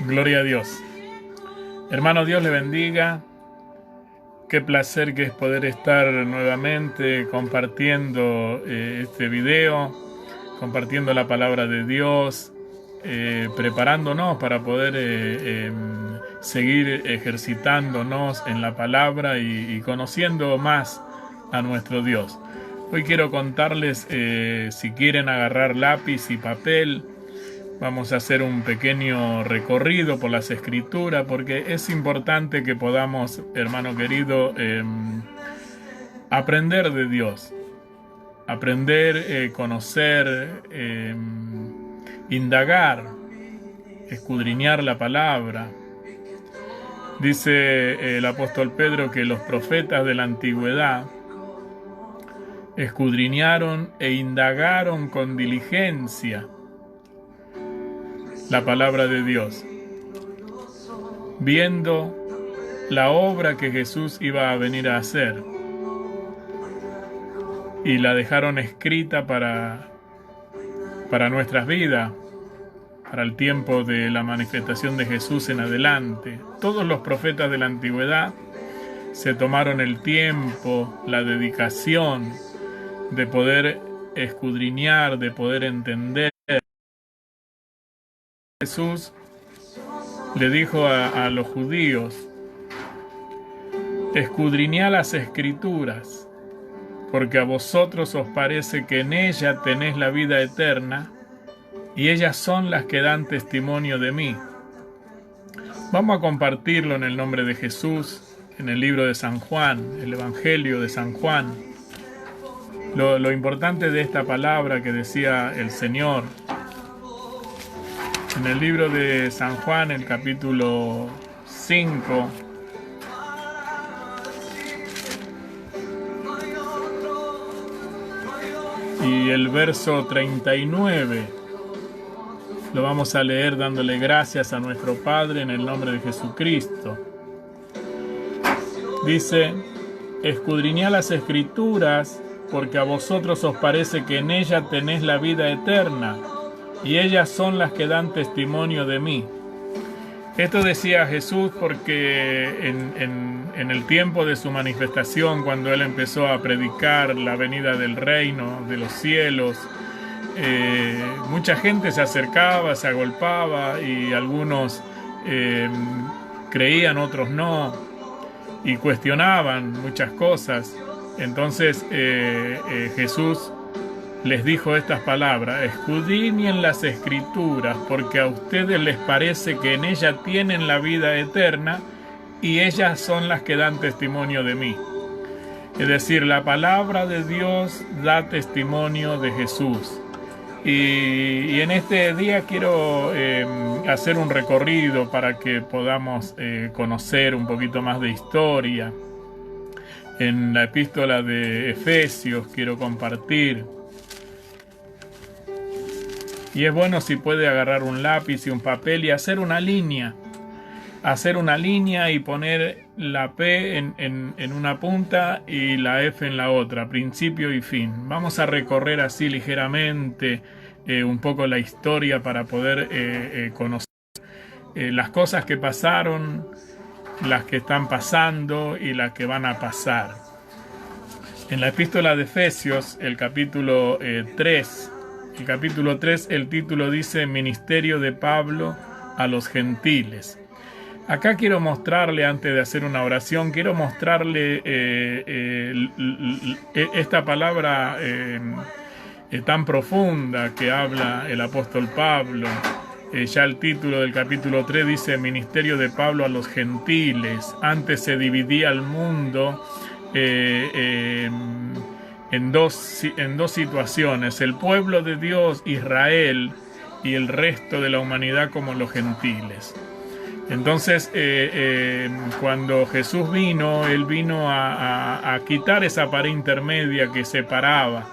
Gloria a Dios. Hermano, Dios le bendiga. Qué placer que es poder estar nuevamente compartiendo este video, compartiendo la palabra de Dios, preparándonos para poder seguir ejercitándonos en la palabra y conociendo más a nuestro Dios. Hoy quiero contarles, si quieren agarrar lápiz y papel, vamos a hacer un pequeño recorrido por las Escrituras, porque es importante que podamos, hermano querido, aprender de Dios, aprender, conocer, indagar, escudriñar la palabra. Dice el apóstol Pedro que los profetas de la antigüedad escudriñaron e indagaron con diligencia la palabra de Dios, viendo la obra que Jesús iba a venir a hacer, y la dejaron escrita para nuestras vidas, para el tiempo de la manifestación de Jesús en adelante. Todos los profetas de la antigüedad se tomaron el tiempo, la dedicación de poder escudriñar, de poder entender. Jesús le dijo a los judíos: escudriñad las Escrituras, porque a vosotros os parece que en ellas tenéis la vida eterna, y ellas son las que dan testimonio de mí. Vamos a compartirlo en el nombre de Jesús, en el libro de San Juan, el Evangelio de San Juan. Lo importante de esta palabra que decía el Señor, en el libro de San Juan, el capítulo 5, y el verso 39, lo vamos a leer dándole gracias a nuestro Padre en el nombre de Jesucristo. Dice: escudriñad las Escrituras, porque a vosotros os parece que en ellas tenéis la vida eterna, y ellas son las que dan testimonio de mí. Esto decía Jesús porque en el tiempo de su manifestación, cuando Él empezó a predicar la venida del reino de los cielos, mucha gente se acercaba, se agolpaba, y algunos creían, otros no, y cuestionaban muchas cosas. Entonces Jesús les dijo estas palabras: escudriñen las Escrituras, porque a ustedes les parece que en ellas tienen la vida eterna, y ellas son las que dan testimonio de mí. Es decir, la palabra de Dios da testimonio de Jesús. Y en este día quiero hacer un recorrido para que podamos conocer un poquito más de historia. En la epístola de Efesios quiero compartir. Y es bueno si puede agarrar un lápiz y un papel y hacer una línea. Hacer una línea y poner la P en una punta y la F en la otra, principio y fin. Vamos a recorrer así ligeramente un poco la historia para poder conocer las cosas que pasaron, las que están pasando y las que van a pasar. En la epístola de Efesios, el capítulo 3, el título dice: Ministerio de Pablo a los gentiles. Acá quiero mostrarle, antes de hacer una oración, quiero mostrarle esta palabra tan profunda que habla el apóstol Pablo. Ya el título del capítulo 3 dice: Ministerio de Pablo a los gentiles. Antes se dividía el mundo en dos situaciones: el pueblo de Dios, Israel, y el resto de la humanidad como los gentiles. Entonces, cuando Jesús vino, Él vino a quitar esa pared intermedia que separaba,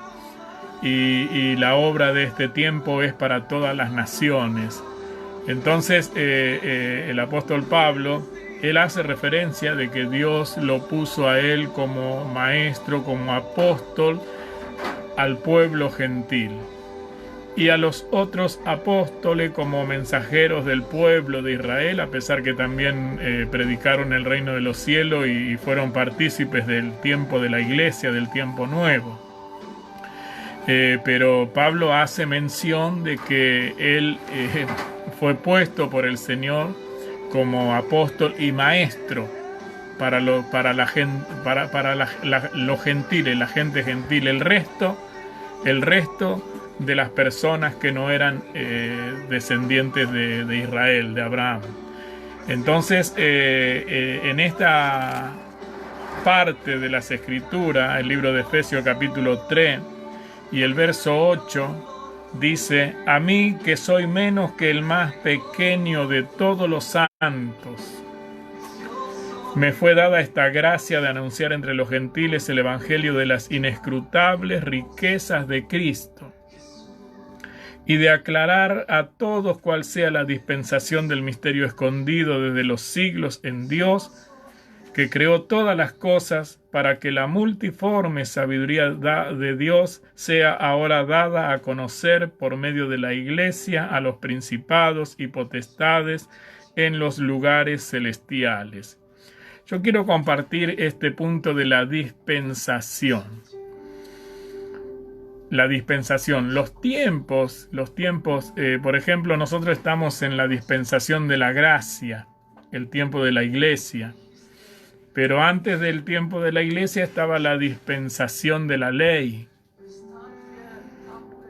y la obra de este tiempo es para todas las naciones. Entonces, el apóstol Pablo, él hace referencia de que Dios lo puso a él como maestro, como apóstol al pueblo gentil. y a los otros apóstoles como mensajeros del pueblo de Israel, a pesar que también predicaron el reino de los cielos y fueron partícipes del tiempo de la iglesia, del tiempo nuevo. Pero Pablo hace mención de que él fue puesto por el Señor como apóstol y maestro para los gentiles, la gente gentil, el resto de las personas que no eran descendientes de Israel, de Abraham. Entonces, en esta parte de las Escrituras, el libro de Efesios capítulo 3 y el verso 8, dice: a mí que soy menos que el más pequeño de todos los santos, me fue dada esta gracia de anunciar entre los gentiles el evangelio de las inescrutables riquezas de Cristo y de aclarar a todos cuál sea la dispensación del misterio escondido desde los siglos en Dios, que creó todas las cosas, para que la multiforme sabiduría de Dios sea ahora dada a conocer por medio de la Iglesia a los principados y potestades en los lugares celestiales. Yo quiero compartir este punto de la dispensación. La dispensación, los tiempos, por ejemplo, nosotros estamos en la dispensación de la gracia, el tiempo de la iglesia. Pero antes del tiempo de la iglesia estaba la dispensación de la ley.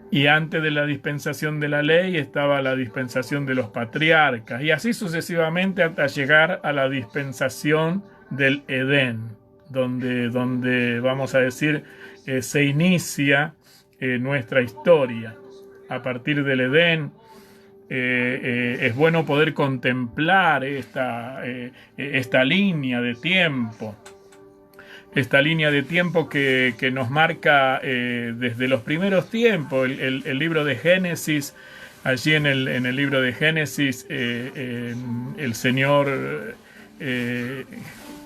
Y antes de la dispensación de la ley estaba la dispensación de los patriarcas. Y así sucesivamente hasta llegar a la dispensación del Edén, donde vamos a decir, se inicia nuestra historia. A partir del Edén, es bueno poder contemplar esta línea de tiempo. Esta línea de tiempo que nos marca desde los primeros tiempos. El libro de Génesis, allí en el libro de Génesis, el Señor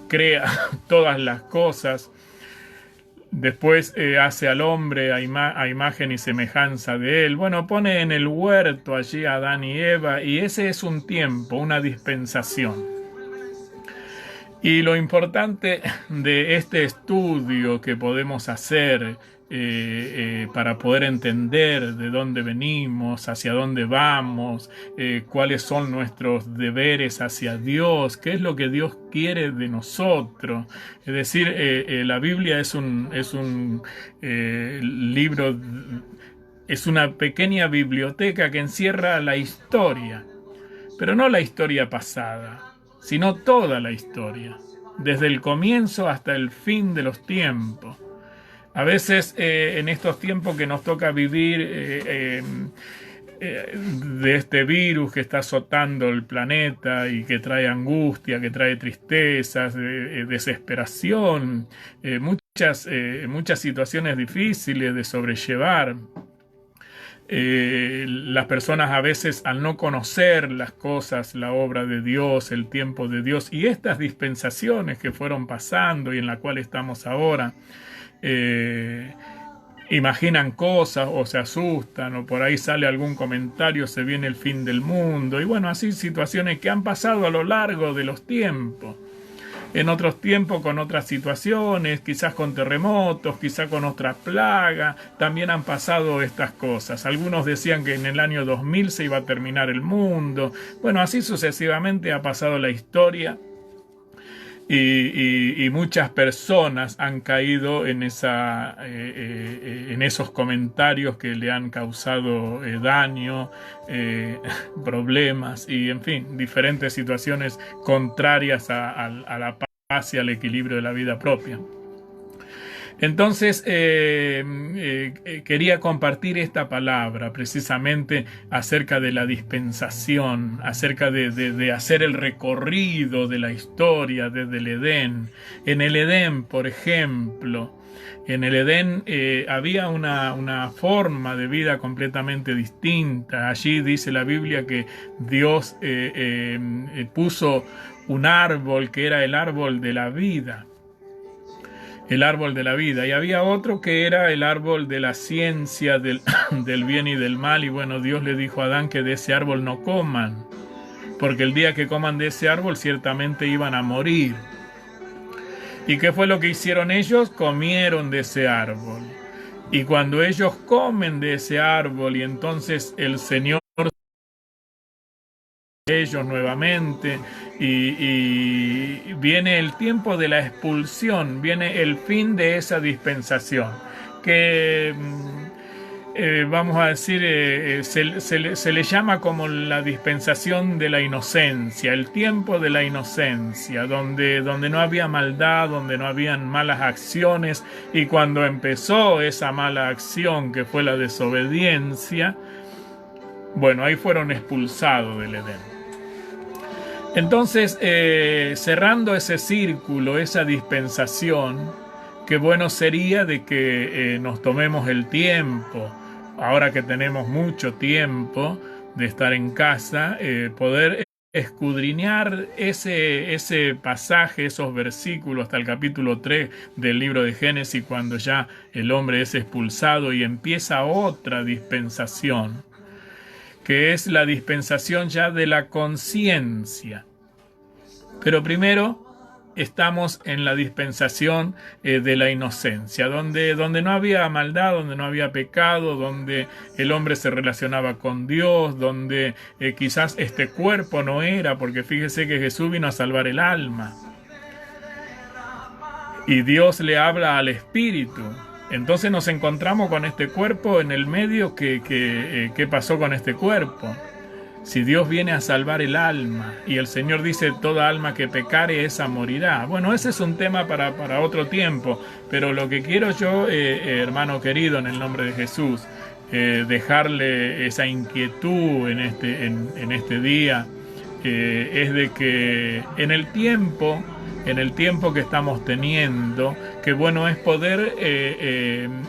crea todas las cosas. Después hace al hombre a imagen y semejanza de él. Bueno, pone en el huerto allí a Adán y Eva, y ese es un tiempo, una dispensación. Y lo importante de este estudio que podemos hacer para poder entender de dónde venimos, hacia dónde vamos, cuáles son nuestros deberes hacia Dios, qué es lo que Dios quiere de nosotros. Es decir, la Biblia es un libro, es una pequeña biblioteca que encierra la historia, pero no la historia pasada, sino toda la historia, desde el comienzo hasta el fin de los tiempos. A veces en estos tiempos que nos toca vivir de este virus que está azotando el planeta y que trae angustia, que trae tristezas, desesperación, muchas situaciones difíciles de sobrellevar. Las personas a veces, al no conocer las cosas, la obra de Dios, el tiempo de Dios y estas dispensaciones que fueron pasando y en la cual estamos ahora, imaginan cosas o se asustan o por ahí sale algún comentario, se viene el fin del mundo y bueno, así situaciones que han pasado a lo largo de los tiempos. En otros tiempos con otras situaciones, quizás con terremotos, quizás con otras plagas, también han pasado estas cosas. Algunos decían que en el año 2000 se iba a terminar el mundo. Bueno, así sucesivamente ha pasado la historia y muchas personas han caído en esos comentarios que le han causado daño, problemas y, en fin, diferentes situaciones contrarias a la paz y al equilibrio de la vida propia. Entonces, quería compartir esta palabra precisamente acerca de la dispensación, acerca de hacer el recorrido de la historia desde el Edén. En el Edén, por ejemplo, en el Edén había una forma de vida completamente distinta. Allí dice la Biblia que Dios puso un árbol que era el árbol de la vida. el árbol de la vida, y había otro que era el árbol de la ciencia del bien y del mal, y bueno, Dios le dijo a Adán que de ese árbol no coman, porque el día que coman de ese árbol ciertamente iban a morir. ¿Y qué fue lo que hicieron ellos? Comieron de ese árbol. Y cuando ellos comen de ese árbol y entonces el Señor ellos nuevamente y viene el tiempo de la expulsión, viene el fin de esa dispensación que vamos a decir se le llama como la dispensación de la inocencia, el tiempo de la inocencia, donde no había maldad, donde no habían malas acciones, y cuando empezó esa mala acción que fue la desobediencia, bueno, ahí fueron expulsados del Edén. Entonces, cerrando ese círculo, esa dispensación, qué bueno sería de que nos tomemos el tiempo, ahora que tenemos mucho tiempo de estar en casa, poder escudriñar ese pasaje, esos versículos hasta el capítulo 3 del libro de Génesis, cuando ya el hombre es expulsado y empieza otra dispensación, que es la dispensación ya de la conciencia. Pero primero estamos en la dispensación de la inocencia, donde no había maldad, donde no había pecado, donde el hombre se relacionaba con Dios, donde quizás este cuerpo no era, porque fíjese que Jesús vino a salvar el alma. Y Dios le habla al espíritu. Entonces nos encontramos con este cuerpo en el medio. ¿Qué pasó con este cuerpo? Si Dios viene a salvar el alma y el Señor dice toda alma que pecare esa morirá. Bueno, ese es un tema para otro tiempo, pero lo que quiero yo, hermano querido, en el nombre de Jesús, dejarle esa inquietud en este día, es de que en el tiempo que estamos teniendo, que bueno es poder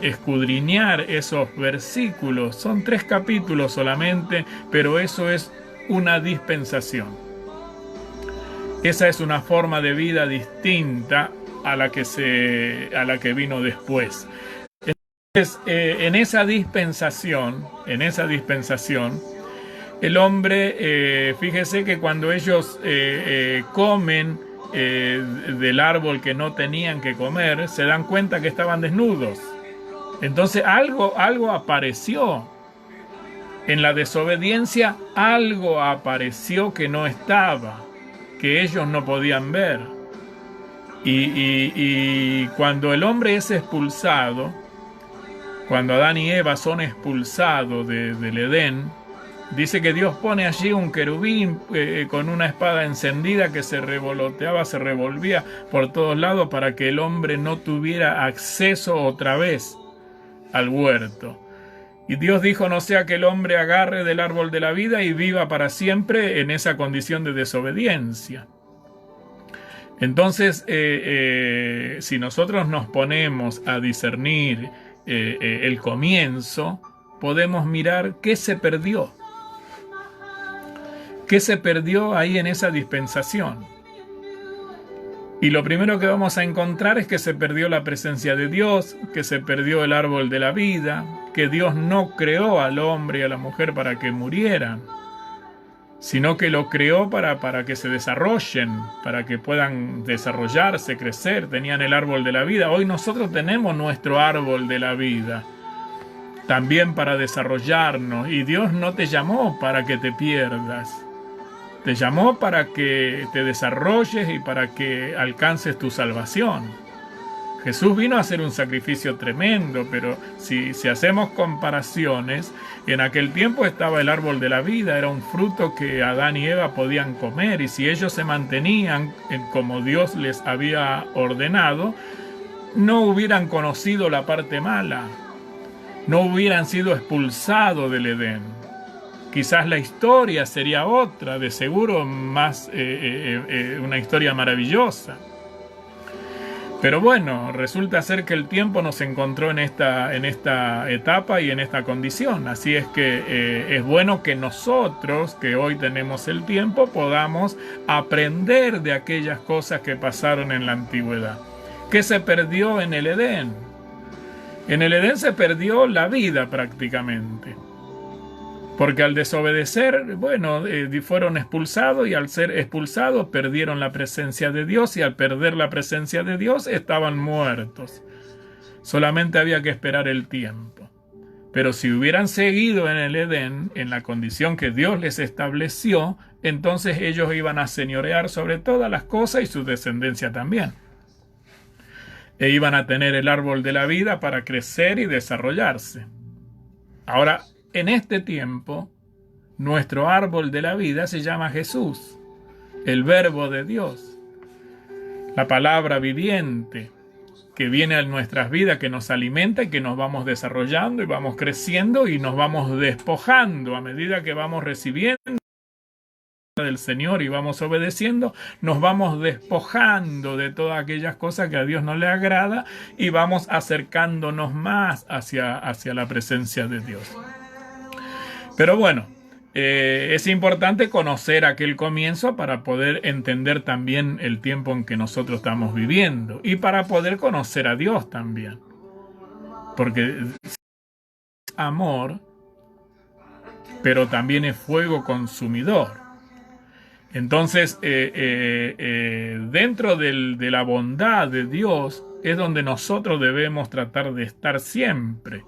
escudriñar esos versículos. Son 3 capítulos solamente, pero eso es una dispensación. Esa es una forma de vida distinta a la que vino después. Entonces, en esa dispensación, el hombre, fíjese que cuando ellos comen del árbol que no tenían que comer, se dan cuenta que estaban desnudos. Entonces algo apareció. En la desobediencia algo apareció que no estaba, que ellos no podían ver. Y cuando el hombre es expulsado, cuando Adán y Eva son expulsados del Edén, dice que Dios pone allí un querubín con una espada encendida que se revolvía por todos lados para que el hombre no tuviera acceso otra vez al huerto. Y Dios dijo, no sea que el hombre agarre del árbol de la vida y viva para siempre en esa condición de desobediencia. Entonces, si nosotros nos ponemos a discernir el comienzo, podemos mirar qué se perdió. ¿Qué se perdió ahí en esa dispensación? Y lo primero que vamos a encontrar es que se perdió la presencia de Dios, que se perdió el árbol de la vida, que Dios no creó al hombre y a la mujer para que murieran, sino que lo creó para que se desarrollen, para que puedan desarrollarse, crecer. Tenían el árbol de la vida. Hoy nosotros tenemos nuestro árbol de la vida, también para desarrollarnos. Y Dios no te llamó para que te pierdas. Te llamó para que te desarrolles y para que alcances tu salvación. Jesús vino a hacer un sacrificio tremendo, pero si hacemos comparaciones, en aquel tiempo estaba el árbol de la vida, era un fruto que Adán y Eva podían comer, y si ellos se mantenían como Dios les había ordenado, no hubieran conocido la parte mala, no hubieran sido expulsados del Edén. Quizás la historia sería otra, de seguro más una historia maravillosa. Pero bueno, resulta ser que el tiempo nos encontró en esta etapa y en esta condición. Así es que es bueno que nosotros, que hoy tenemos el tiempo, podamos aprender de aquellas cosas que pasaron en la antigüedad. ¿Qué se perdió en el Edén? En el Edén se perdió la vida prácticamente. Porque al desobedecer, bueno, fueron expulsados, y al ser expulsados perdieron la presencia de Dios, y al perder la presencia de Dios estaban muertos. Solamente había que esperar el tiempo. Pero si hubieran seguido en el Edén, en la condición que Dios les estableció, entonces ellos iban a señorear sobre todas las cosas, y su descendencia también. E iban a tener el árbol de la vida para crecer y desarrollarse. Ahora, en este tiempo, nuestro árbol de la vida se llama Jesús, el Verbo de Dios, la palabra viviente que viene a nuestras vidas, que nos alimenta y que nos vamos desarrollando y vamos creciendo y nos vamos despojando a medida que vamos recibiendo del Señor y vamos obedeciendo, nos vamos despojando de todas aquellas cosas que a Dios no le agrada y vamos acercándonos más hacia la presencia de Dios. Pero bueno, es importante conocer aquel comienzo para poder entender también el tiempo en que nosotros estamos viviendo y para poder conocer a Dios también. Porque es amor, pero también es fuego consumidor. Entonces, dentro de la bondad de Dios es donde nosotros debemos tratar de estar siempre.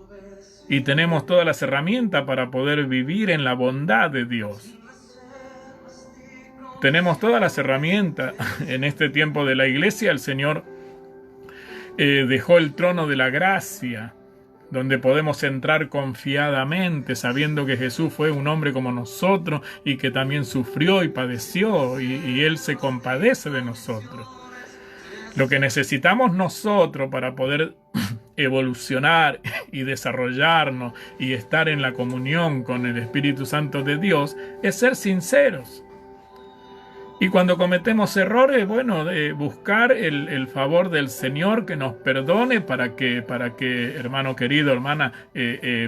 Y tenemos todas las herramientas para poder vivir en la bondad de Dios. Tenemos todas las herramientas. En este tiempo de la iglesia, el Señor dejó el trono de la gracia, donde podemos entrar confiadamente, sabiendo que Jesús fue un hombre como nosotros y que también sufrió y padeció, y Él se compadece de nosotros. Lo que necesitamos nosotros para poder evolucionar y desarrollarnos y estar en la comunión con el Espíritu Santo de Dios es ser sinceros. Y cuando cometemos errores, bueno, buscar el favor del Señor que nos perdone para que hermano querido, hermana,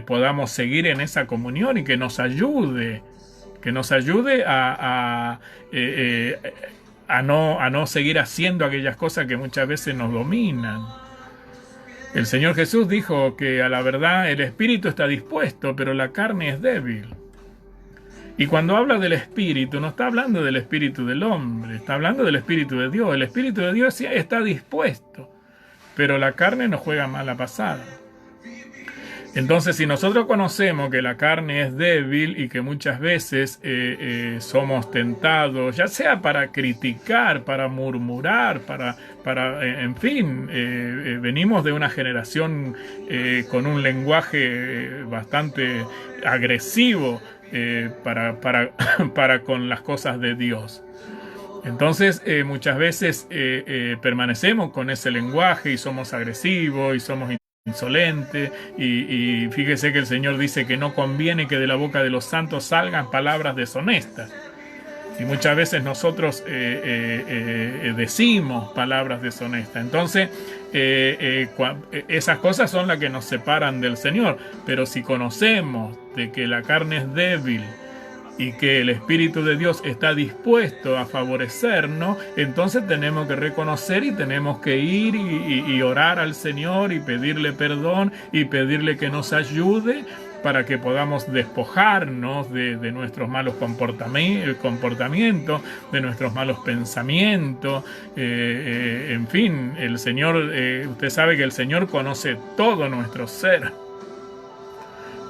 podamos seguir en esa comunión y que nos ayude a no seguir haciendo aquellas cosas que muchas veces nos dominan. El Señor Jesús dijo que a la verdad el espíritu está dispuesto, pero la carne es débil. Y cuando habla del espíritu, no está hablando del espíritu del hombre, está hablando del espíritu de Dios. El espíritu de Dios está dispuesto, pero la carne nos juega mala pasada. Entonces, si nosotros conocemos que la carne es débil y que muchas veces somos tentados, ya sea para criticar, para murmurar, en fin, venimos de una generación con un lenguaje bastante agresivo para con las cosas de Dios. Entonces, muchas veces permanecemos con ese lenguaje y somos agresivos y somos insolente, y fíjese que el Señor dice que no conviene que de la boca de los santos salgan palabras deshonestas, y muchas veces nosotros decimos palabras deshonestas. Entonces esas cosas son las que nos separan del Señor. Pero si conocemos de que la carne es débil y que el Espíritu de Dios está dispuesto a favorecernos, entonces tenemos que reconocer y tenemos que ir y orar al Señor y pedirle perdón y pedirle que nos ayude para que podamos despojarnos de nuestros malos comportamientos, de nuestros malos pensamientos. En fin, el Señor, usted sabe que el Señor conoce todo nuestro ser.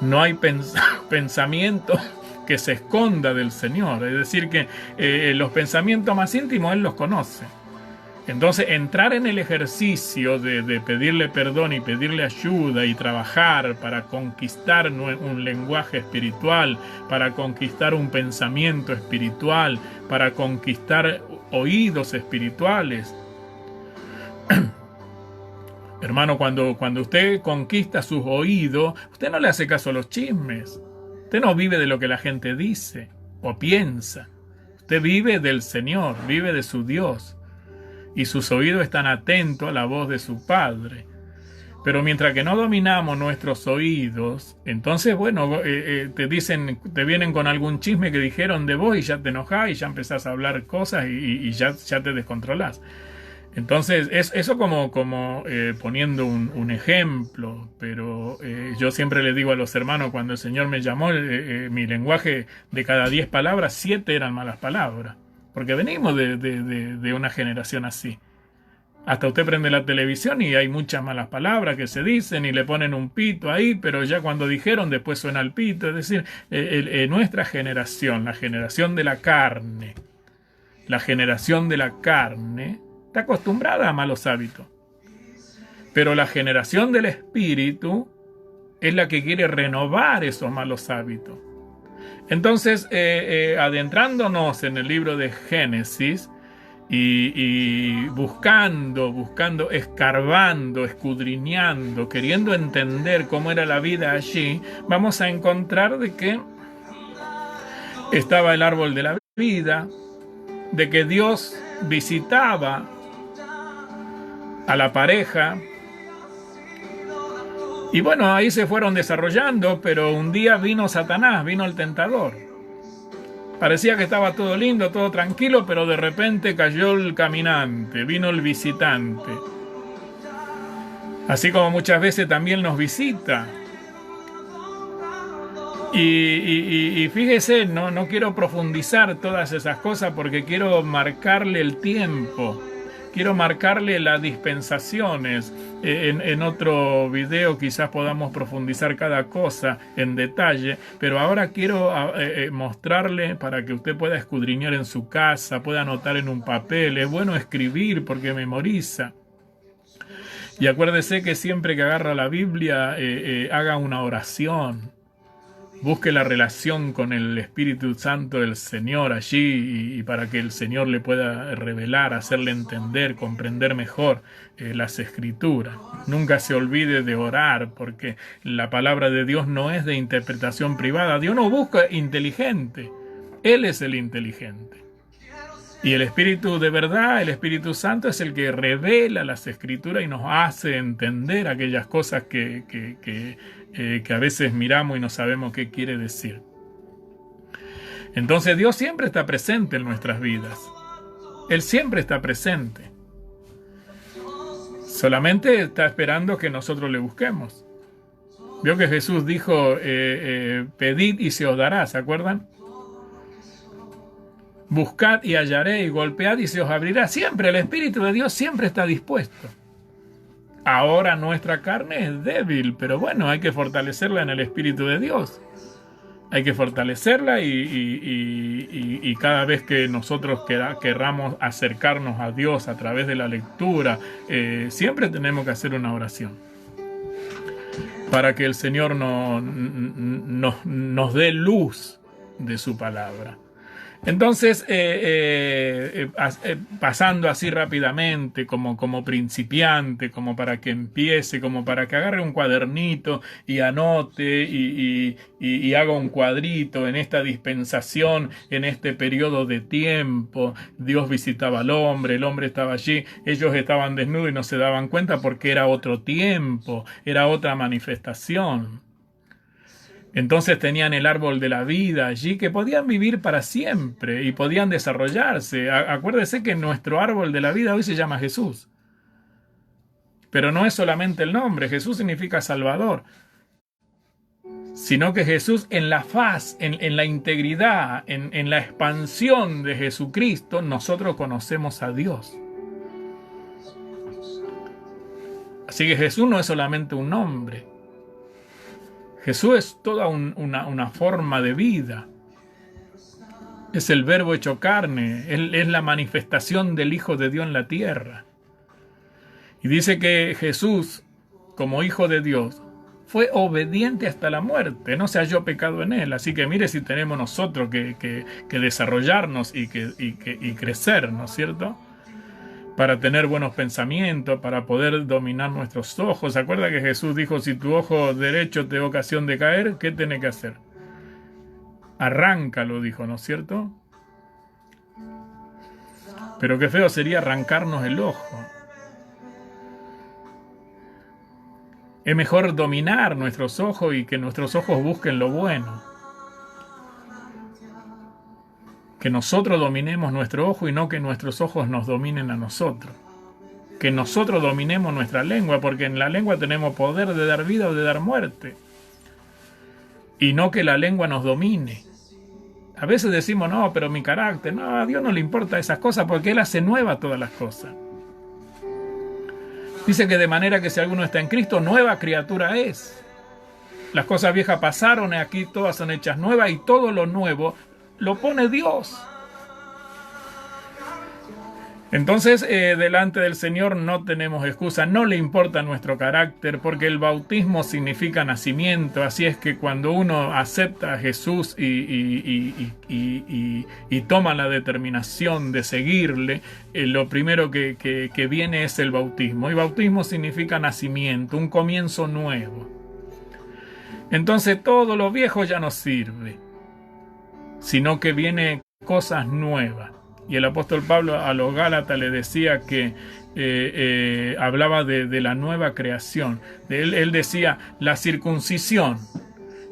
No hay pensamiento que se esconda del Señor. Es decir, que los pensamientos más íntimos Él los conoce. Entonces, entrar en el ejercicio de pedirle perdón y pedirle ayuda y trabajar para conquistar un lenguaje espiritual, para conquistar un pensamiento espiritual, para conquistar oídos espirituales. Hermano, cuando usted conquista sus oídos, usted no le hace caso a los chismes. Usted no vive de lo que la gente dice o piensa. Usted vive del Señor, vive de su Dios. Y sus oídos están atentos a la voz de su Padre. Pero mientras que no dominamos nuestros oídos, entonces, bueno, te vienen con algún chisme que dijeron de vos y ya te enojás y ya empezás a hablar cosas y ya te descontrolás. Entonces, eso como poniendo un ejemplo, pero yo siempre le digo a los hermanos, cuando el Señor me llamó, mi lenguaje de cada 10 palabras, 7 eran malas palabras, porque venimos de una generación así. Hasta usted prende la televisión y hay muchas malas palabras que se dicen y le ponen un pito ahí, pero ya cuando dijeron después suena el pito. Es decir, nuestra generación, la generación de la carne, está acostumbrada a malos hábitos. Pero la generación del espíritu es la que quiere renovar esos malos hábitos. Entonces, adentrándonos en el libro de Génesis y buscando, escarbando, escudriñando, queriendo entender cómo era la vida allí, vamos a encontrar de que estaba el árbol de la vida, de que Dios visitaba a la pareja. Y bueno, ahí se fueron desarrollando, pero un día vino Satanás, vino el tentador. Parecía que estaba todo lindo, todo tranquilo, pero de repente cayó el caminante, vino el visitante. Así como muchas veces también nos visita. Y fíjese, no quiero profundizar todas esas cosas porque quiero marcarle el tiempo. Quiero marcarle las dispensaciones. En otro video quizás podamos profundizar cada cosa en detalle, pero ahora quiero mostrarle para que usted pueda escudriñar en su casa, pueda anotar en un papel. Es bueno escribir porque memoriza. Y acuérdese que siempre que agarra la Biblia, haga una oración. Busque la relación con el Espíritu Santo del Señor allí y para que el Señor le pueda revelar, hacerle entender, comprender mejor las Escrituras. Nunca se olvide de orar porque la palabra de Dios no es de interpretación privada. Dios no busca inteligente, Él es el inteligente. Y el Espíritu de verdad, el Espíritu Santo es el que revela las Escrituras y nos hace entender aquellas cosas que a veces miramos y no sabemos qué quiere decir. Entonces Dios siempre está presente en nuestras vidas. Él siempre está presente. Solamente está esperando que nosotros le busquemos. Vio que Jesús dijo, pedid y se os dará, ¿se acuerdan? Buscad y hallaréis, golpead y se os abrirá. Siempre el Espíritu de Dios siempre está dispuesto. Ahora nuestra carne es débil, pero bueno, hay que fortalecerla en el Espíritu de Dios. Hay que fortalecerla y cada vez que nosotros querramos acercarnos a Dios a través de la lectura, siempre tenemos que hacer una oración para que el Señor nos dé luz de su palabra. Entonces, pasando así rápidamente, como principiante, como para que empiece, como para que agarre un cuadernito y anote y haga un cuadrito en esta dispensación, en este periodo de tiempo. Dios visitaba al hombre, el hombre estaba allí, ellos estaban desnudos y no se daban cuenta porque era otro tiempo, era otra manifestación. Entonces tenían el árbol de la vida allí que podían vivir para siempre y podían desarrollarse. Acuérdese que nuestro árbol de la vida hoy se llama Jesús. Pero no es solamente el nombre, Jesús significa Salvador. Sino que Jesús en la faz, en la integridad, en la expansión de Jesucristo, nosotros conocemos a Dios. Así que Jesús no es solamente un nombre. Jesús es toda una forma de vida. Es el verbo hecho carne. Él es la manifestación del Hijo de Dios en la tierra. Y dice que Jesús, como Hijo de Dios, fue obediente hasta la muerte. No se halló pecado en él. Así que mire si tenemos nosotros que desarrollarnos y crecer, ¿no es cierto? Para tener buenos pensamientos, para poder dominar nuestros ojos. ¿Se acuerda que Jesús dijo, si tu ojo derecho te da ocasión de caer, ¿qué tenés que hacer? Arráncalo, dijo, ¿no es cierto? Pero qué feo sería arrancarnos el ojo. Es mejor dominar nuestros ojos y que nuestros ojos busquen lo bueno. Que nosotros dominemos nuestro ojo y no que nuestros ojos nos dominen a nosotros. que nosotros dominemos nuestra lengua, porque en la lengua tenemos poder de dar vida o de dar muerte. Y no que la lengua nos domine. A veces decimos, no, pero mi carácter, no, a Dios no le importa esas cosas porque Él hace nueva todas las cosas. Dice que de manera que si alguno está en Cristo, nueva criatura es. Las cosas viejas pasaron y aquí todas son hechas nuevas y todo lo nuevo lo pone Dios. Entonces, delante del Señor no tenemos excusa, no le importa nuestro carácter, porque el bautismo significa nacimiento, así es que cuando uno acepta a Jesús y toma la determinación de seguirle, lo primero que viene es el bautismo, y bautismo significa nacimiento, un comienzo nuevo. Entonces todo lo viejo ya no sirve, sino que viene cosas nuevas. Y el apóstol Pablo a los Gálatas le decía que hablaba de la nueva creación. Él decía, la circuncisión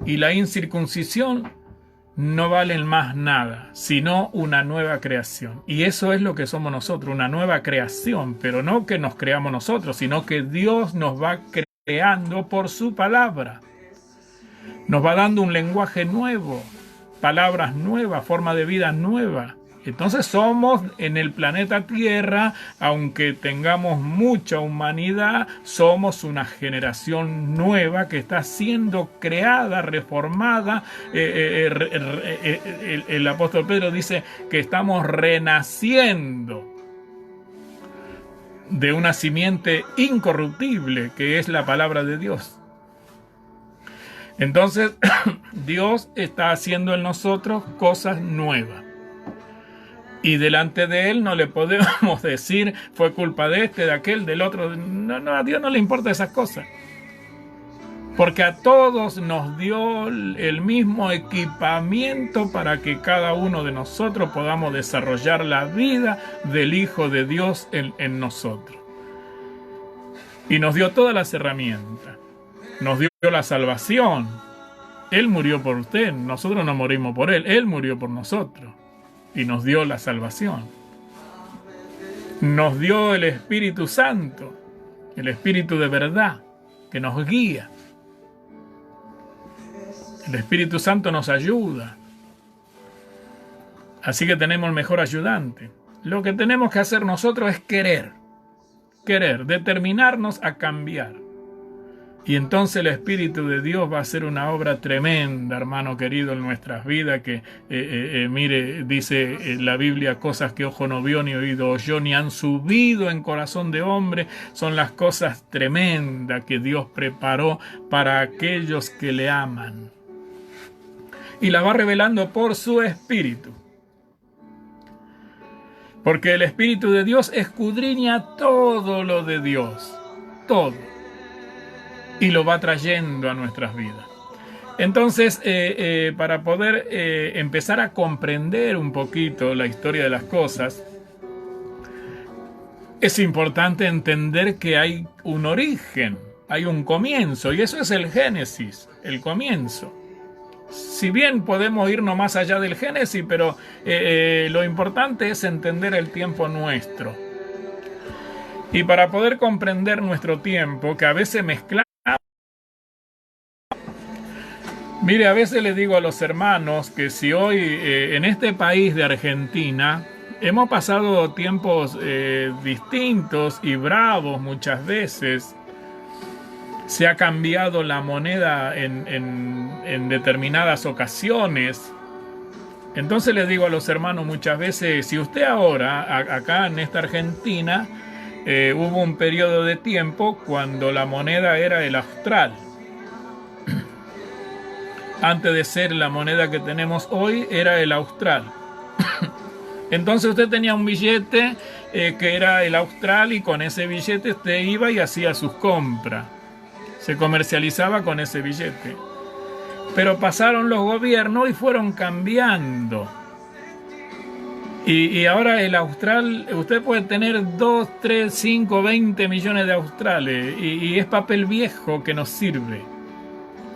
y la incircuncisión no valen más nada, sino una nueva creación. Y eso es lo que somos nosotros, una nueva creación, pero no que nos creamos nosotros, sino que Dios nos va creando por su palabra. Nos va dando un lenguaje nuevo, palabras nuevas, forma de vida nueva. Entonces somos en el planeta Tierra, aunque tengamos mucha humanidad, somos una generación nueva que está siendo creada, reformada. El apóstol Pedro dice que estamos renaciendo de una simiente incorruptible, que es la palabra de Dios. Entonces, Dios está haciendo en nosotros cosas nuevas. Y delante de Él no le podemos decir, fue culpa de este, de aquel, del otro. No, a Dios no le importa esas cosas. Porque a todos nos dio el mismo equipamiento para que cada uno de nosotros podamos desarrollar la vida del Hijo de Dios en nosotros. Y nos dio todas las herramientas. Nos dio la salvación. Él murió por usted, nosotros no morimos por Él. Él murió por nosotros. Y nos dio la salvación. Nos dio el Espíritu Santo, el Espíritu de verdad, que nos guía. El Espíritu Santo nos ayuda. Así que tenemos el mejor ayudante. Lo que tenemos que hacer nosotros es querer, determinarnos a cambiar. Y entonces el Espíritu de Dios va a hacer una obra tremenda, hermano querido, en nuestras vidas, que, mire, dice la Biblia, cosas que ojo no vio, ni oído oyó, ni han subido en corazón de hombre, son las cosas tremendas que Dios preparó para aquellos que le aman. Y la va revelando por su Espíritu. Porque el Espíritu de Dios escudriña todo lo de Dios, todo. Y lo va trayendo a nuestras vidas. Entonces, para poder empezar a comprender un poquito la historia de las cosas, es importante entender que hay un origen, hay un comienzo, y eso es el Génesis, el comienzo. Si bien podemos irnos más allá del Génesis, pero lo importante es entender el tiempo nuestro. Y para poder comprender nuestro tiempo, que a veces mezclamos. Mire, a veces le digo a los hermanos que si hoy en este país de Argentina hemos pasado tiempos distintos y bravos muchas veces, se ha cambiado la moneda en determinadas ocasiones. Entonces les digo a los hermanos muchas veces, si usted ahora, acá en esta Argentina, hubo un periodo de tiempo cuando la moneda era el austral. Antes de ser la moneda que tenemos hoy, era el austral. Entonces usted tenía un billete que era el austral, y con ese billete usted iba y hacía sus compras. Se comercializaba con ese billete. Pero pasaron los gobiernos y fueron cambiando. Y ahora el austral, usted puede tener 2, 3, 5, 20 millones de australes. Y es papel viejo que no sirve.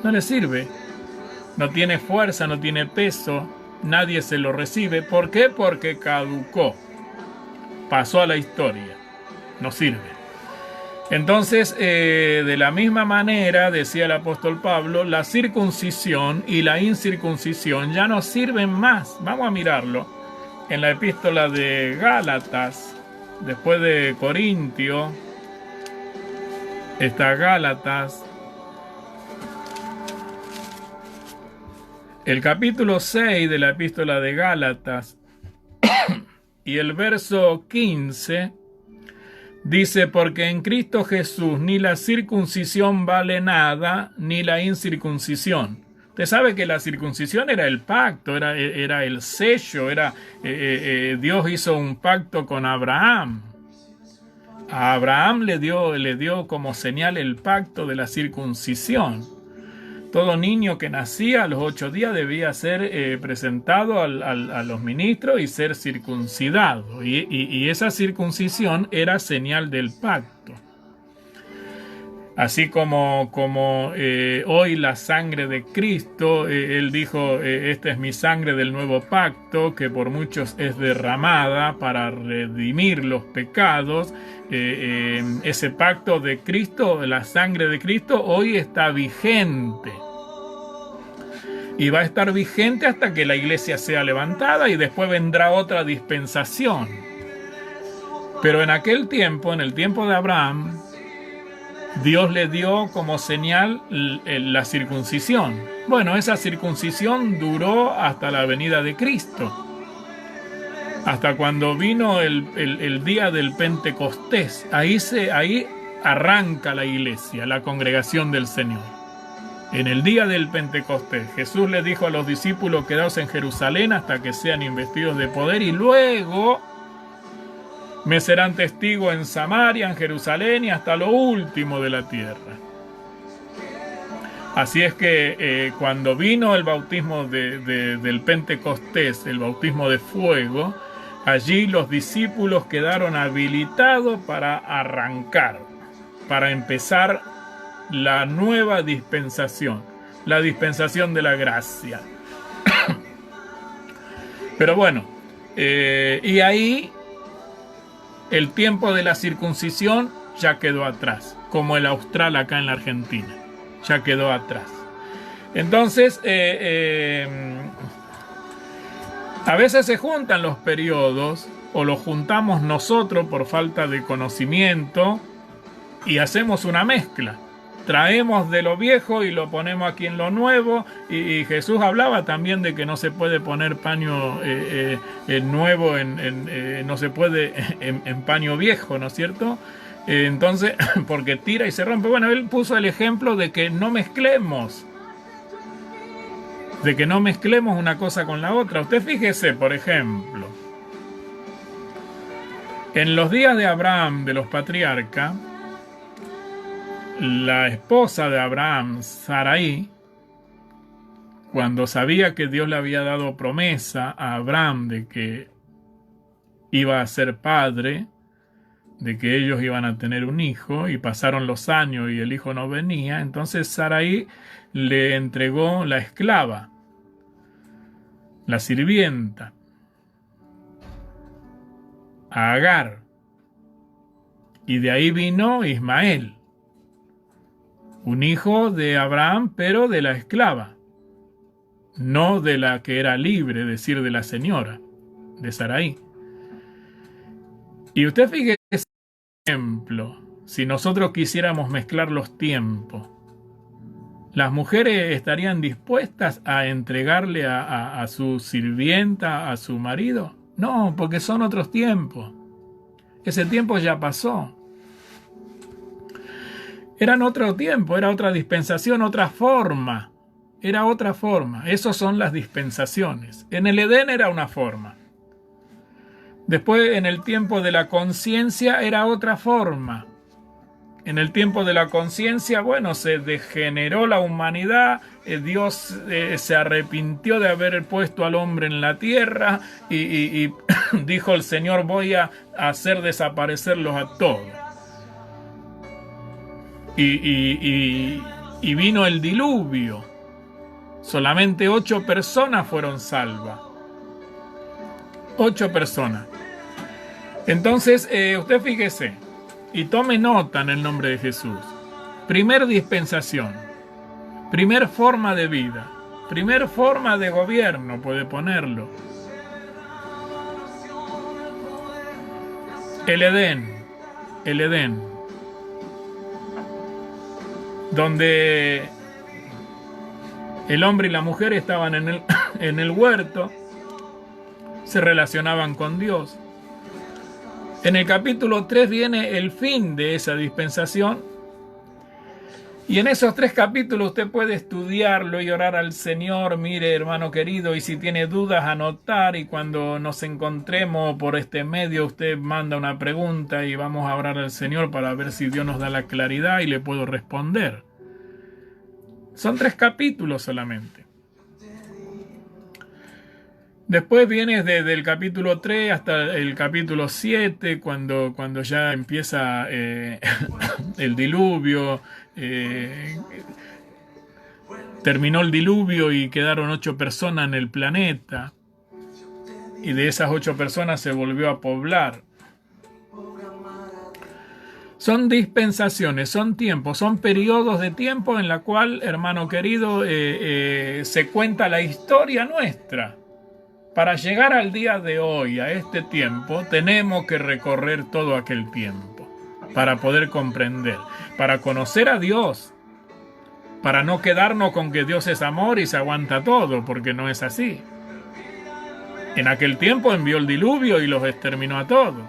No le sirve. No tiene fuerza, no tiene peso, nadie se lo recibe. ¿Por qué? Porque caducó. Pasó a la historia. No sirve. Entonces, de la misma manera, decía el apóstol Pablo, la circuncisión y la incircuncisión ya no sirven más. Vamos a mirarlo en la epístola de Gálatas, después de Corintio, está Gálatas, el capítulo 6 de la epístola de Gálatas y el verso 15 dice: porque en Cristo Jesús ni la circuncisión vale nada, ni la incircuncisión. Usted sabe que la circuncisión era el pacto, era el sello, Dios hizo un pacto con Abraham. A Abraham le dio como señal el pacto de la circuncisión. Todo niño que nacía a los 8 días debía ser presentado a los ministros y ser circuncidado. Y esa circuncisión era señal del pacto. Así como hoy la sangre de Cristo, Él dijo, esta es mi sangre del nuevo pacto, que por muchos es derramada para redimir los pecados. Ese pacto de Cristo, la sangre de Cristo, hoy está vigente. Y va a estar vigente hasta que la iglesia sea levantada y después vendrá otra dispensación. Pero en aquel tiempo, en el tiempo de Abraham, Dios le dio como señal la circuncisión. Bueno, esa circuncisión duró hasta la venida de Cristo. Hasta cuando vino el día del Pentecostés. Ahí arranca la iglesia, la congregación del Señor. En el día del Pentecostés, Jesús le dijo a los discípulos: quedaos en Jerusalén hasta que sean investidos de poder, y luego me serán testigos en Samaria, en Jerusalén y hasta lo último de la tierra. Así es que cuando vino el bautismo del Pentecostés, el bautismo de fuego, allí los discípulos quedaron habilitados para arrancar, para empezar la nueva dispensación, la dispensación de la gracia. Pero bueno, y ahí el tiempo de la circuncisión ya quedó atrás, como el austral acá en la Argentina, ya quedó atrás. Entonces, a veces se juntan los periodos, o los juntamos nosotros por falta de conocimiento, y hacemos una mezcla. Traemos de lo viejo y lo ponemos aquí en lo nuevo, y Jesús hablaba también de que no se puede poner paño nuevo, no se puede en paño viejo, ¿no es cierto? Entonces, porque tira y se rompe. Bueno, él puso el ejemplo de que no mezclemos, una cosa con la otra. Usted fíjese, por ejemplo, en los días de Abraham, de los patriarcas, la esposa de Abraham, Sarai, cuando sabía que Dios le había dado promesa a Abraham de que iba a ser padre, de que ellos iban a tener un hijo, y pasaron los años y el hijo no venía, entonces Sarai le entregó la esclava, la sirvienta, a Agar, y de ahí vino Ismael, un hijo de Abraham, pero de la esclava, no de la que era libre, es decir, de la señora, de Sarai. Y usted fíjese, por ejemplo, si nosotros quisiéramos mezclar los tiempos, ¿las mujeres estarían dispuestas a entregarle a su sirvienta, a su marido? No, porque son otros tiempos. Ese tiempo ya pasó. Eran otro tiempo, era otra dispensación, otra forma. Era otra forma. Esas son las dispensaciones. En el Edén era una forma. Después, en el tiempo de la conciencia, era otra forma. En el tiempo de la conciencia, bueno, se degeneró la humanidad, Dios se arrepintió de haber puesto al hombre en la tierra y dijo el Señor: voy a hacer desaparecerlos a todos. Y vino el diluvio. Solamente 8 personas fueron salvas. 8 personas. Entonces, usted fíjese, Y tome nota en el nombre de Jesús. Primer dispensación, primer forma de vida, primer forma de gobierno, puede ponerlo. El Edén, donde el hombre y la mujer estaban en el huerto, se relacionaban con Dios. En el capítulo 3 viene el fin de esa dispensación. Y en esos 3 capítulos usted puede estudiarlo y orar al Señor. Mire, hermano querido, y si tiene dudas, anotar. Y cuando nos encontremos por este medio, usted manda una pregunta y vamos a orar al Señor para ver si Dios nos da la claridad y le puedo responder. Son 3 capítulos solamente. Después viene desde el capítulo 3 hasta el capítulo 7, cuando ya empieza el diluvio. Terminó el diluvio y quedaron 8 personas en el planeta. Y de esas 8 personas se volvió a poblar. Son dispensaciones, son tiempos, son periodos de tiempo en la cual, hermano querido, se cuenta la historia nuestra. Para llegar al día de hoy, a este tiempo, tenemos que recorrer todo aquel tiempo para poder comprender, para conocer a Dios, para no quedarnos con que Dios es amor y se aguanta todo, porque no es así. En aquel tiempo envió el diluvio y los exterminó a todos.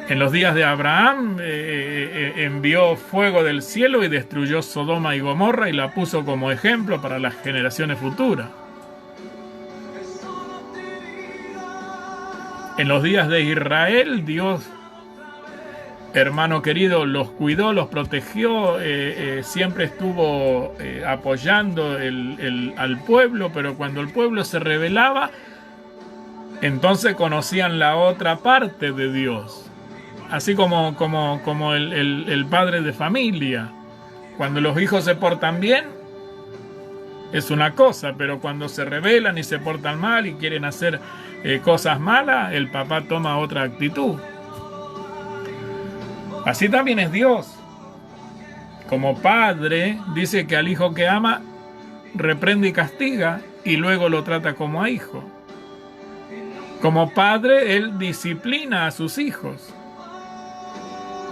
En los días de Abraham envió fuego del cielo y destruyó Sodoma y Gomorra y la puso como ejemplo para las generaciones futuras. En los días de Israel, Dios, hermano querido, los cuidó, los protegió, siempre estuvo apoyando al pueblo, pero cuando el pueblo se rebelaba, entonces conocían la otra parte de Dios. Así como el padre de familia. Cuando los hijos se portan bien, es una cosa, pero cuando se rebelan y se portan mal y quieren hacer cosas malas, el papá toma otra actitud. Así también es Dios. Como padre, dice que al hijo que ama, reprende y castiga, y luego lo trata como a hijo. Como padre, él disciplina a sus hijos.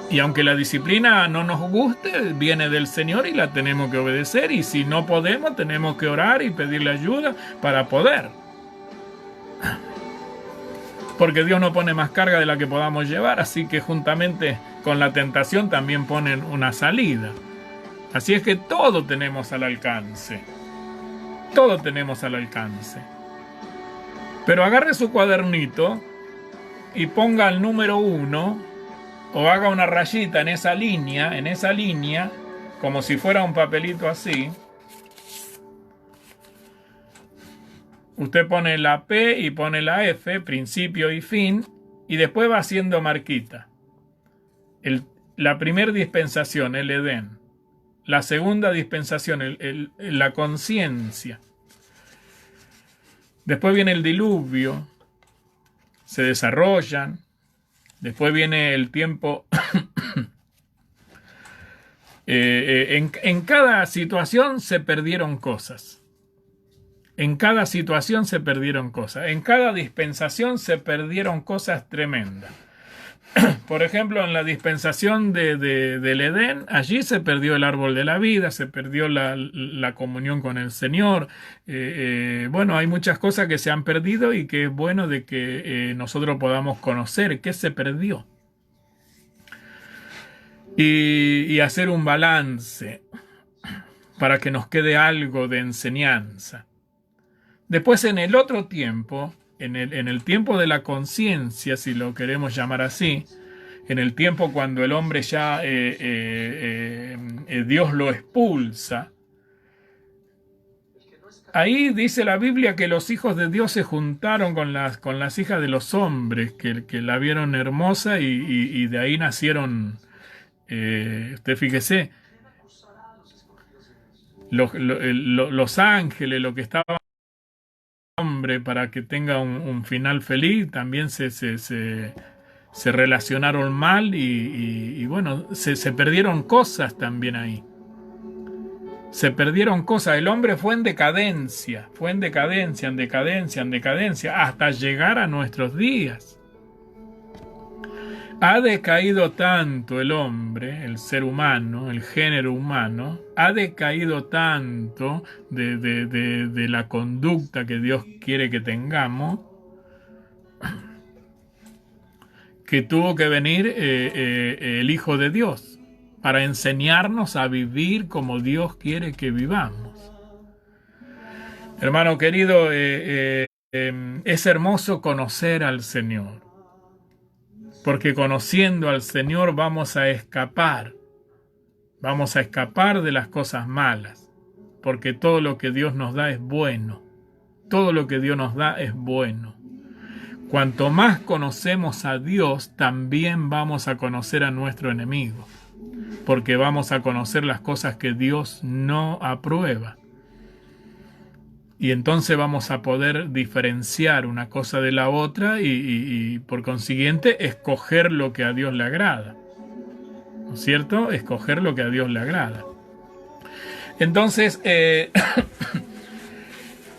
Y aunque la disciplina no nos guste, viene del Señor y la tenemos que obedecer. Y si no podemos, tenemos que orar y pedirle ayuda para poder. Porque Dios no pone más carga de la que podamos llevar, así que juntamente con la tentación también ponen una salida. Así es que todo tenemos al alcance. Todo tenemos al alcance. Pero agarre su cuadernito y ponga el número 1 o haga una rayita en esa línea, como si fuera un papelito así. Usted pone la P y pone la F, principio y fin, y después va haciendo marquita. La primera dispensación, el Edén. La segunda dispensación, la conciencia. Después viene el diluvio, se desarrollan. Después viene el tiempo. En cada situación se perdieron cosas. En cada situación se perdieron cosas. En cada dispensación se perdieron cosas tremendas. Por ejemplo, en la dispensación del Edén, allí se perdió el árbol de la vida, se perdió la comunión con el Señor. Bueno, hay muchas cosas que se han perdido y que es bueno de que nosotros podamos conocer qué se perdió. Y hacer un balance para que nos quede algo de enseñanza. Después, en el otro tiempo, en el tiempo de la conciencia, si lo queremos llamar así, en el tiempo cuando el hombre ya Dios lo expulsa, ahí dice la Biblia que los hijos de Dios se juntaron con las hijas de los hombres, que la vieron hermosa y de ahí nacieron, usted fíjese, los ángeles, lo que estaba hombre para que tenga un final feliz, también se se relacionaron mal y bueno, se perdieron cosas también ahí. Se perdieron cosas. El hombre fue en decadencia, en decadencia, hasta llegar a nuestros días. Ha decaído tanto el hombre, el ser humano, el género humano, ha decaído tanto de la conducta que Dios quiere que tengamos, que tuvo que venir el Hijo de Dios para enseñarnos a vivir como Dios quiere que vivamos. Hermano querido, es hermoso conocer al Señor, porque conociendo al Señor vamos a escapar de las cosas malas, porque todo lo que Dios nos da es bueno, todo lo que Dios nos da es bueno. Cuanto más conocemos a Dios, también vamos a conocer a nuestro enemigo, porque vamos a conocer las cosas que Dios no aprueba. Y entonces vamos a poder diferenciar una cosa de la otra y por consiguiente escoger lo que a Dios le agrada. ¿No es cierto? Escoger lo que a Dios le agrada. Entonces,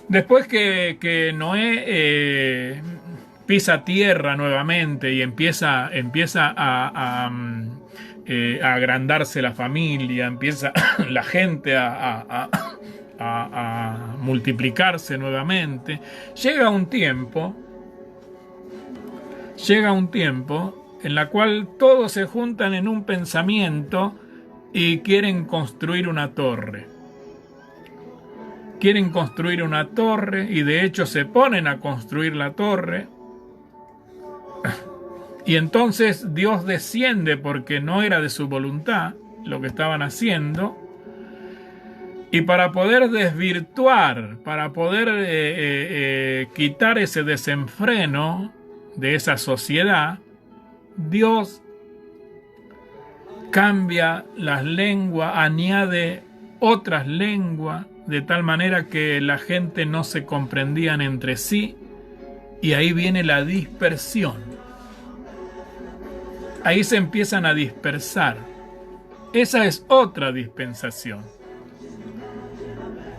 después que Noé pisa tierra nuevamente y empieza a agrandarse la familia, empieza la gente a multiplicarse nuevamente, llega un tiempo en la cual todos se juntan en un pensamiento y quieren construir una torre. Quieren construir una torre y de hecho se ponen a construir la torre. Y entonces Dios desciende porque no era de su voluntad lo que estaban haciendo. Y para poder desvirtuar, para poder quitar ese desenfreno de esa sociedad, Dios cambia las lenguas, añade otras lenguas, de tal manera que la gente no se comprendían entre sí, y ahí viene la dispersión. Ahí se empiezan a dispersar. Esa es otra dispensación.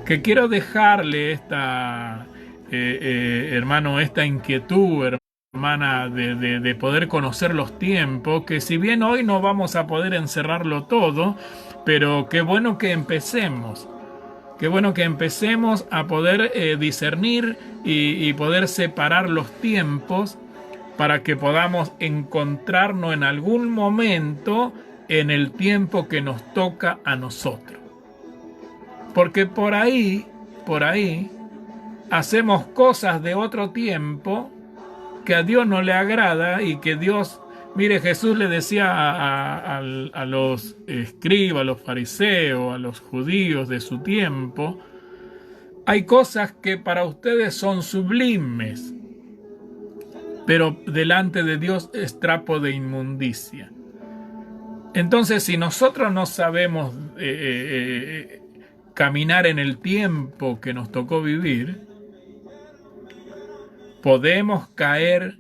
Que quiero dejarle esta, hermano, esta inquietud, hermana, de poder conocer los tiempos, que si bien hoy no vamos a poder encerrarlo todo, pero qué bueno que empecemos. Qué bueno que empecemos a poder discernir y poder separar los tiempos para que podamos encontrarnos en algún momento en el tiempo que nos toca a nosotros. Porque por ahí hacemos cosas de otro tiempo que a Dios no le agrada y que Dios, mire, Jesús le decía a los escribas, a los fariseos, a los judíos de su tiempo, hay cosas que para ustedes son sublimes, pero delante de Dios es trapo de inmundicia. Entonces, si nosotros no sabemos caminar en el tiempo que nos tocó vivir, podemos caer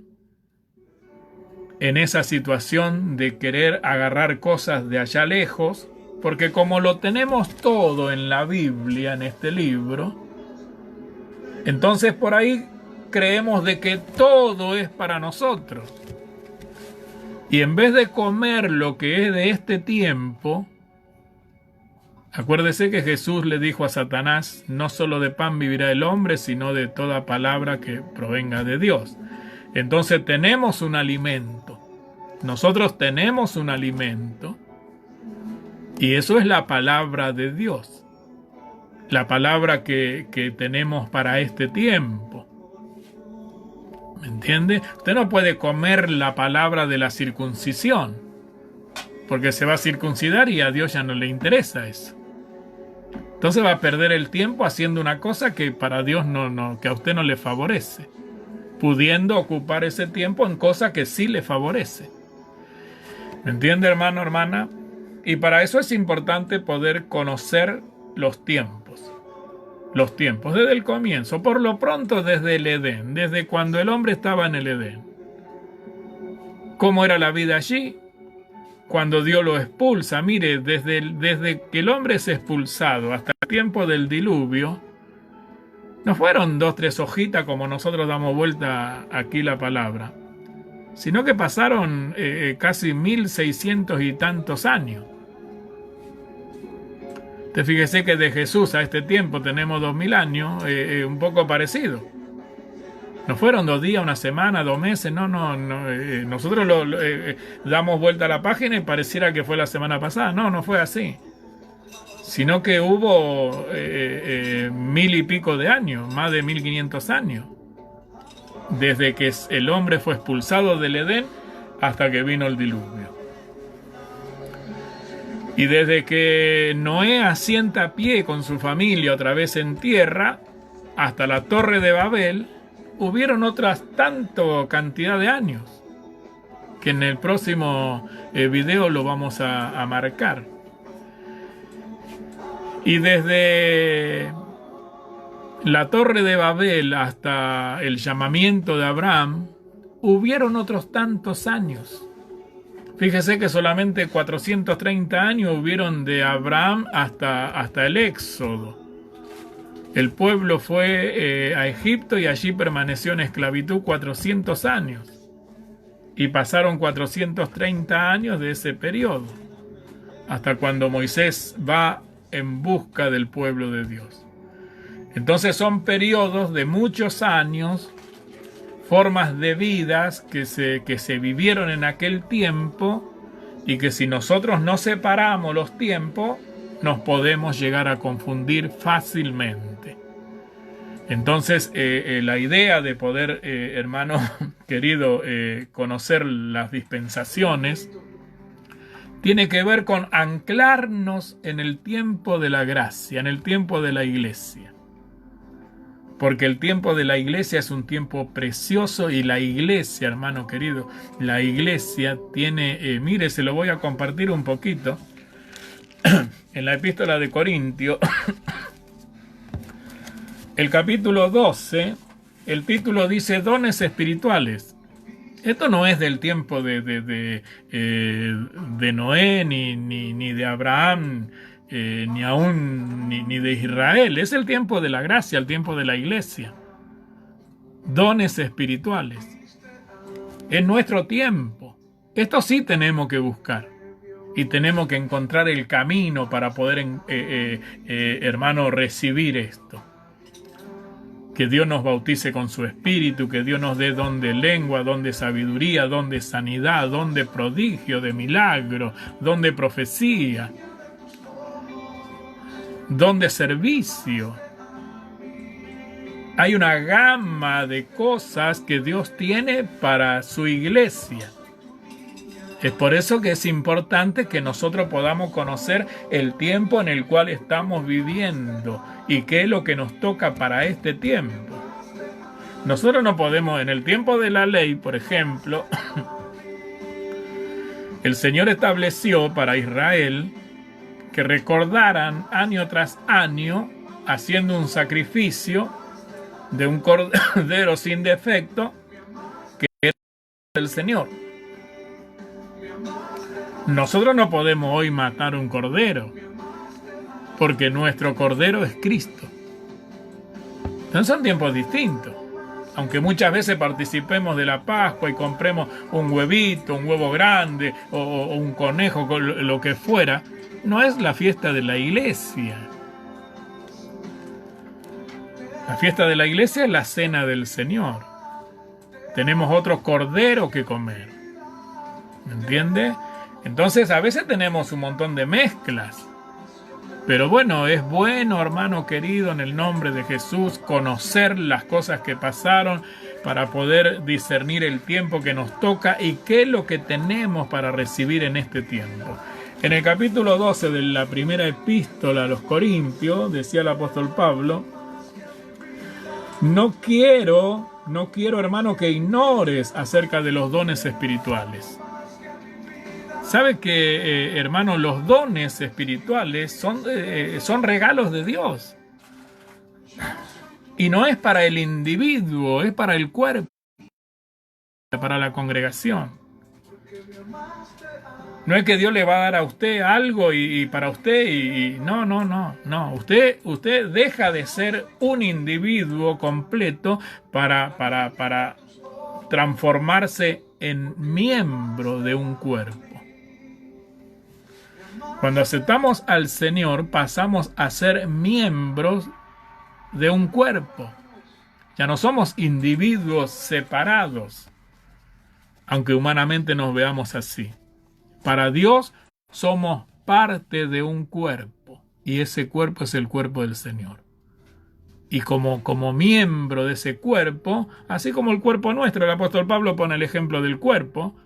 en esa situación de querer agarrar cosas de allá lejos, porque como lo tenemos todo en la Biblia, en este libro, entonces por ahí creemos de que todo es para nosotros. Y en vez de comer lo que es de este tiempo, acuérdese que Jesús le dijo a Satanás, no solo de pan vivirá el hombre, sino de toda palabra que provenga de Dios. Entonces tenemos un alimento. Nosotros tenemos un alimento. Y eso es la palabra de Dios. La palabra que tenemos para este tiempo. ¿Me entiende? Usted no puede comer la palabra de la circuncisión, porque se va a circuncidar y a Dios ya no le interesa eso. Entonces va a perder el tiempo haciendo una cosa que para Dios que a usted no le favorece, pudiendo ocupar ese tiempo en cosas que sí le favorece. ¿Me entiende, hermano, hermana? Y para eso es importante poder conocer los tiempos. Los tiempos, desde el comienzo, por lo pronto desde el Edén, desde cuando el hombre estaba en el Edén. ¿Cómo era la vida allí? Cuando Dios lo expulsa, mire, desde que el hombre es expulsado hasta el tiempo del diluvio, no fueron 2, 3 hojitas como nosotros damos vuelta aquí la palabra, sino que pasaron casi 1600 y tantos años. Te fíjese que de Jesús a este tiempo tenemos 2000 años, un poco parecido. No fueron 2 días, 1 semana, 2 meses, no. Nosotros damos vuelta a la página y pareciera que fue la semana pasada. No fue así. Sino que hubo 1000 y pico de años, más de 1500 años. Desde que el hombre fue expulsado del Edén hasta que vino el diluvio. Y desde que Noé asienta pie con su familia otra vez en tierra, hasta la Torre de Babel, hubieron otras tanto cantidad de años, que en el próximo video lo vamos a marcar. Y desde la Torre de Babel hasta el llamamiento de Abraham, hubieron otros tantos años. Fíjese que solamente 430 años hubieron de Abraham hasta el Éxodo. El pueblo fue a Egipto y allí permaneció en esclavitud 400 años. Y pasaron 430 años de ese periodo, hasta cuando Moisés va en busca del pueblo de Dios. Entonces son periodos de muchos años, formas de vidas que se vivieron en aquel tiempo, y que si nosotros no separamos los tiempos, nos podemos llegar a confundir fácilmente. Entonces, la idea de poder, hermano querido, conocer las dispensaciones, tiene que ver con anclarnos en el tiempo de la gracia, en el tiempo de la iglesia. Porque el tiempo de la iglesia es un tiempo precioso, y la iglesia, hermano querido, la iglesia tiene, mire, se lo voy a compartir un poquito, en la epístola de Corintios, el capítulo 12, el título dice dones espirituales. Esto no es del tiempo de Noé, ni de Abraham, ni aún ni de Israel. Es el tiempo de la gracia, el tiempo de la iglesia. Dones espirituales. Es nuestro tiempo. Esto sí tenemos que buscar. Y tenemos que encontrar el camino para poder, hermano, recibir esto. Que Dios nos bautice con su espíritu, que Dios nos dé don de lengua, don de sabiduría, don de sanidad, don de prodigio, de milagro, don de profecía, don de servicio. Hay una gama de cosas que Dios tiene para su iglesia. Es por eso que es importante que nosotros podamos conocer el tiempo en el cual estamos viviendo y qué es lo que nos toca para este tiempo. Nosotros no podemos, en el tiempo de la ley, por ejemplo, el Señor estableció para Israel que recordaran año tras año haciendo un sacrificio de un cordero sin defecto que era el Señor. Nosotros no podemos hoy matar un cordero, porque nuestro cordero es Cristo. Entonces son tiempos distintos. Aunque muchas veces participemos de la Pascua y compremos un huevito, un huevo grande o un conejo, lo que fuera, no es la fiesta de la iglesia. La fiesta de la iglesia es la cena del Señor. Tenemos otro cordero que comer. ¿Me entiende? Entonces a veces tenemos un montón de mezclas. Pero bueno, es bueno, hermano querido, en el nombre de Jesús, conocer las cosas que pasaron para poder discernir el tiempo que nos toca y qué es lo que tenemos para recibir en este tiempo. En el capítulo 12 de la primera epístola a los Corintios, decía el apóstol Pablo, no quiero, hermano, que ignores acerca de los dones espirituales. ¿Sabe que, hermano, los dones espirituales son regalos de Dios? Y no es para el individuo, es para el cuerpo, para la congregación. No es que Dios le va a dar a usted algo y para usted no. Usted deja de ser un individuo completo para transformarse en miembro de un cuerpo. Cuando aceptamos al Señor, pasamos a ser miembros de un cuerpo. Ya no somos individuos separados, aunque humanamente nos veamos así. Para Dios somos parte de un cuerpo, y ese cuerpo es el cuerpo del Señor. Y como miembro de ese cuerpo, así como el cuerpo nuestro, el apóstol Pablo pone el ejemplo del cuerpo.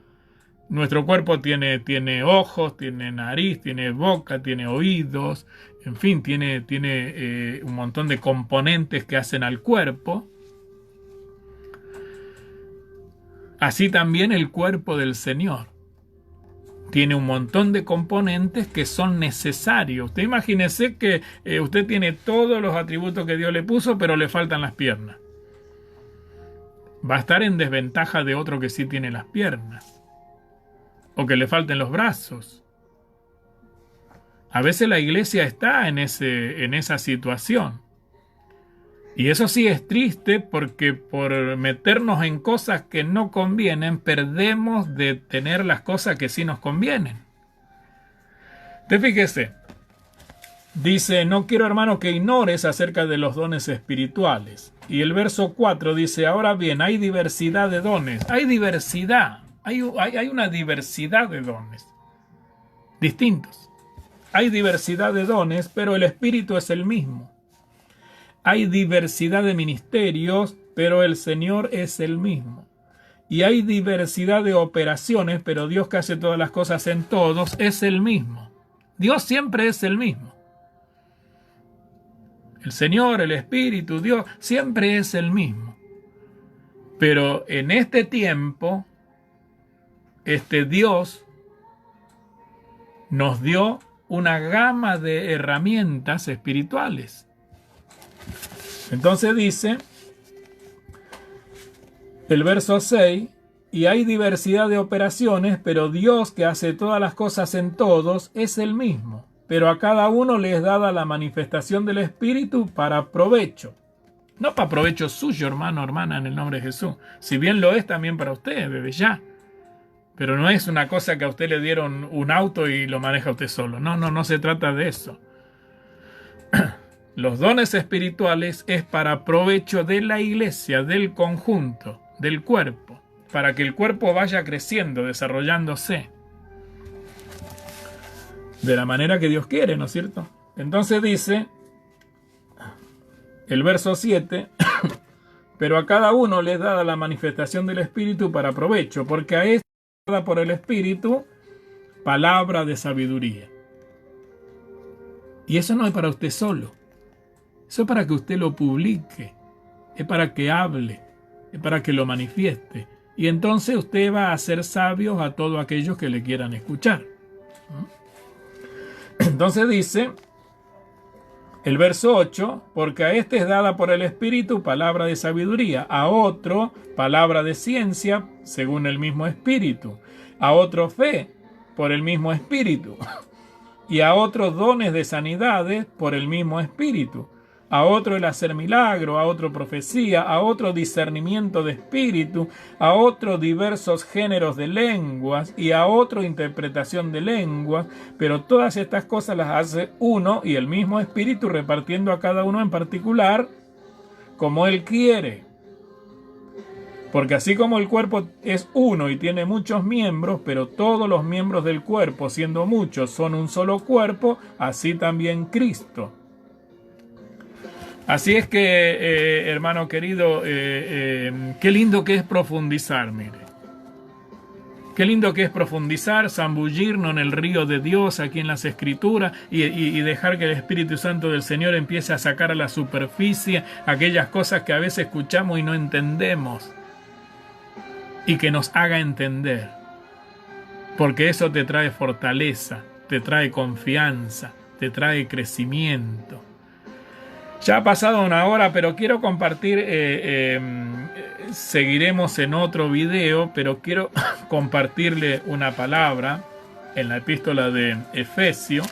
Nuestro cuerpo tiene ojos, tiene nariz, tiene boca, tiene oídos, en fin, tiene un montón de componentes que hacen al cuerpo. Así también el cuerpo del Señor tiene un montón de componentes que son necesarios. Usted imagínese que usted tiene todos los atributos que Dios le puso, pero le faltan las piernas. Va a estar en desventaja de otro que sí tiene las piernas. O que le falten los brazos. A veces la iglesia está en esa situación. Y eso sí es triste porque por meternos en cosas que no convienen, perdemos de tener las cosas que sí nos convienen. Te fíjese, dice, no quiero, hermano, que ignores acerca de los dones espirituales. Y el verso 4 dice, ahora bien, hay diversidad de dones. Hay diversidad, hay una diversidad de dones distintos. Hay diversidad de dones, pero el Espíritu es el mismo. Hay diversidad de ministerios, pero el Señor es el mismo. Y hay diversidad de operaciones, pero Dios que hace todas las cosas en todos es el mismo. Dios siempre es el mismo. El Señor, el Espíritu, Dios, siempre es el mismo. Pero en este tiempo, Dios nos dio una gama de herramientas espirituales. Entonces dice el verso 6, y hay diversidad de operaciones, pero Dios que hace todas las cosas en todos es el mismo. Pero a cada uno le es dada la manifestación del Espíritu para provecho. No para provecho suyo, hermano, hermana, en el nombre de Jesús. Si bien lo es también para usted, desde ya. Pero no es una cosa que a usted le dieron un auto y lo maneja usted solo. No se trata de eso. Los dones espirituales es para provecho de la iglesia, del conjunto, del cuerpo, para que el cuerpo vaya creciendo, desarrollándose de la manera que Dios quiere, ¿no es cierto? Entonces dice el verso 7, pero a cada uno le es dada la manifestación del Espíritu para provecho, porque a este es dada por el Espíritu palabra de sabiduría. Y eso no es para usted solo. Eso es para que usted lo publique, es para que hable, es para que lo manifieste. Y entonces usted va a ser sabios a todos aquellos que le quieran escuchar. Entonces dice el verso 8, porque a este es dada por el Espíritu palabra de sabiduría, a otro palabra de ciencia según el mismo Espíritu, a otro fe por el mismo Espíritu, y a otros dones de sanidades por el mismo Espíritu, a otro el hacer milagro, a otro profecía, a otro discernimiento de espíritu, a otro diversos géneros de lenguas y a otro interpretación de lenguas, pero todas estas cosas las hace uno y el mismo Espíritu, repartiendo a cada uno en particular como Él quiere. Porque así como el cuerpo es uno y tiene muchos miembros, pero todos los miembros del cuerpo, siendo muchos, son un solo cuerpo, así también Cristo. Así es que, hermano querido, qué lindo que es profundizar, mire. Qué lindo que es profundizar, zambullirnos en el río de Dios, aquí en las Escrituras, y dejar que el Espíritu Santo del Señor empiece a sacar a la superficie aquellas cosas que a veces escuchamos y no entendemos, y que nos haga entender. Porque eso te trae fortaleza, te trae confianza, te trae crecimiento. Ya ha pasado una hora, pero quiero compartir seguiremos en otro video, pero quiero compartirle una palabra en la epístola de Efesios.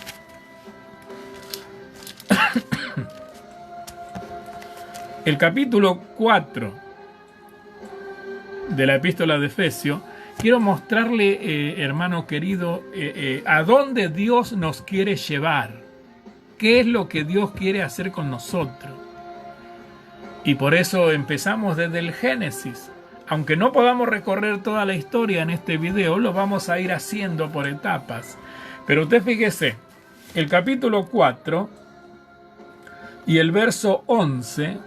El capítulo 4 de la epístola de Efesios, quiero mostrarle, hermano querido, a dónde Dios nos quiere llevar. ¿Qué es lo que Dios quiere hacer con nosotros? Y por eso empezamos desde el Génesis. Aunque no podamos recorrer toda la historia en este video, lo vamos a ir haciendo por etapas. Pero usted fíjese, el capítulo 4 y el verso 11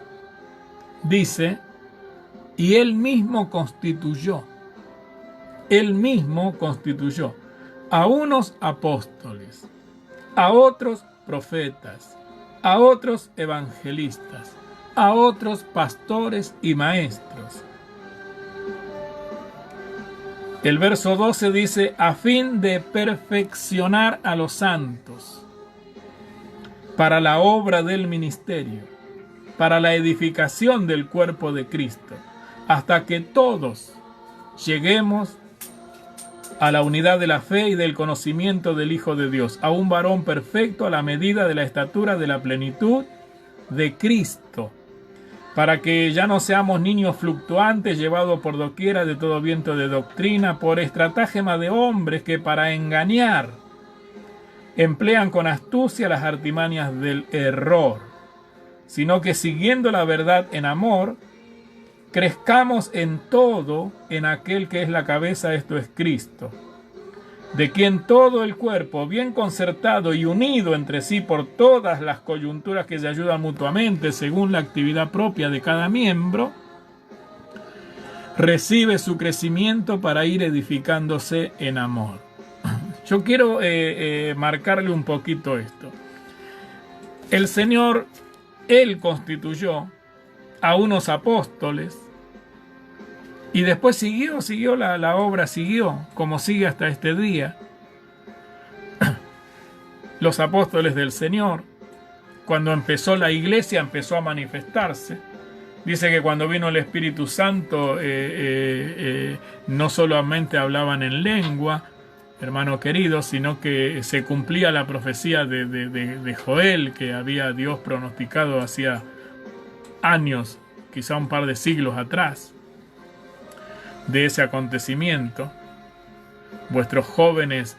dice: y él mismo constituyó a unos apóstoles, a otros profetas, a otros evangelistas, a otros pastores y maestros. El verso 12 dice: a fin de perfeccionar a los santos para la obra del ministerio, para la edificación del cuerpo de Cristo, hasta que todos lleguemos a la unidad de la fe y del conocimiento del Hijo de Dios, a un varón perfecto a la medida de la estatura de la plenitud de Cristo, para que ya no seamos niños fluctuantes, llevados por doquiera de todo viento de doctrina, por estratagema de hombres que para engañar emplean con astucia las artimañas del error, sino que siguiendo la verdad en amor, crezcamos en todo en aquel que es la cabeza, esto es Cristo, de quien todo el cuerpo, bien concertado y unido entre sí por todas las coyunturas que se ayudan mutuamente según la actividad propia de cada miembro, recibe su crecimiento para ir edificándose en amor. Yo quiero marcarle un poquito esto. El Señor, Él constituyó a unos apóstoles y después siguió la obra, siguió como sigue hasta este día. Los apóstoles del Señor, cuando empezó la iglesia, empezó a manifestarse. Dice que cuando vino el Espíritu Santo no solamente hablaban en lengua, hermano querido, sino que se cumplía la profecía de Joel, que había Dios pronosticado hacía años, quizá un par de siglos atrás, de ese acontecimiento. Vuestros jóvenes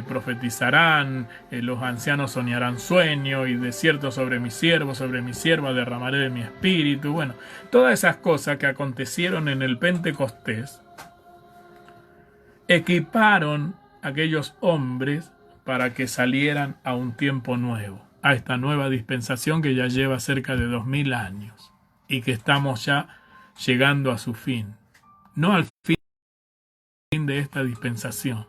profetizarán, los ancianos soñarán sueños, y de cierto sobre mi siervo, sobre mi sierva derramaré de mi espíritu. Bueno, todas esas cosas que acontecieron en el Pentecostés equiparon a aquellos hombres para que salieran a un tiempo nuevo, a esta nueva dispensación que ya lleva cerca de 2000 años y que estamos ya llegando a su fin. No al fin de esta dispensación.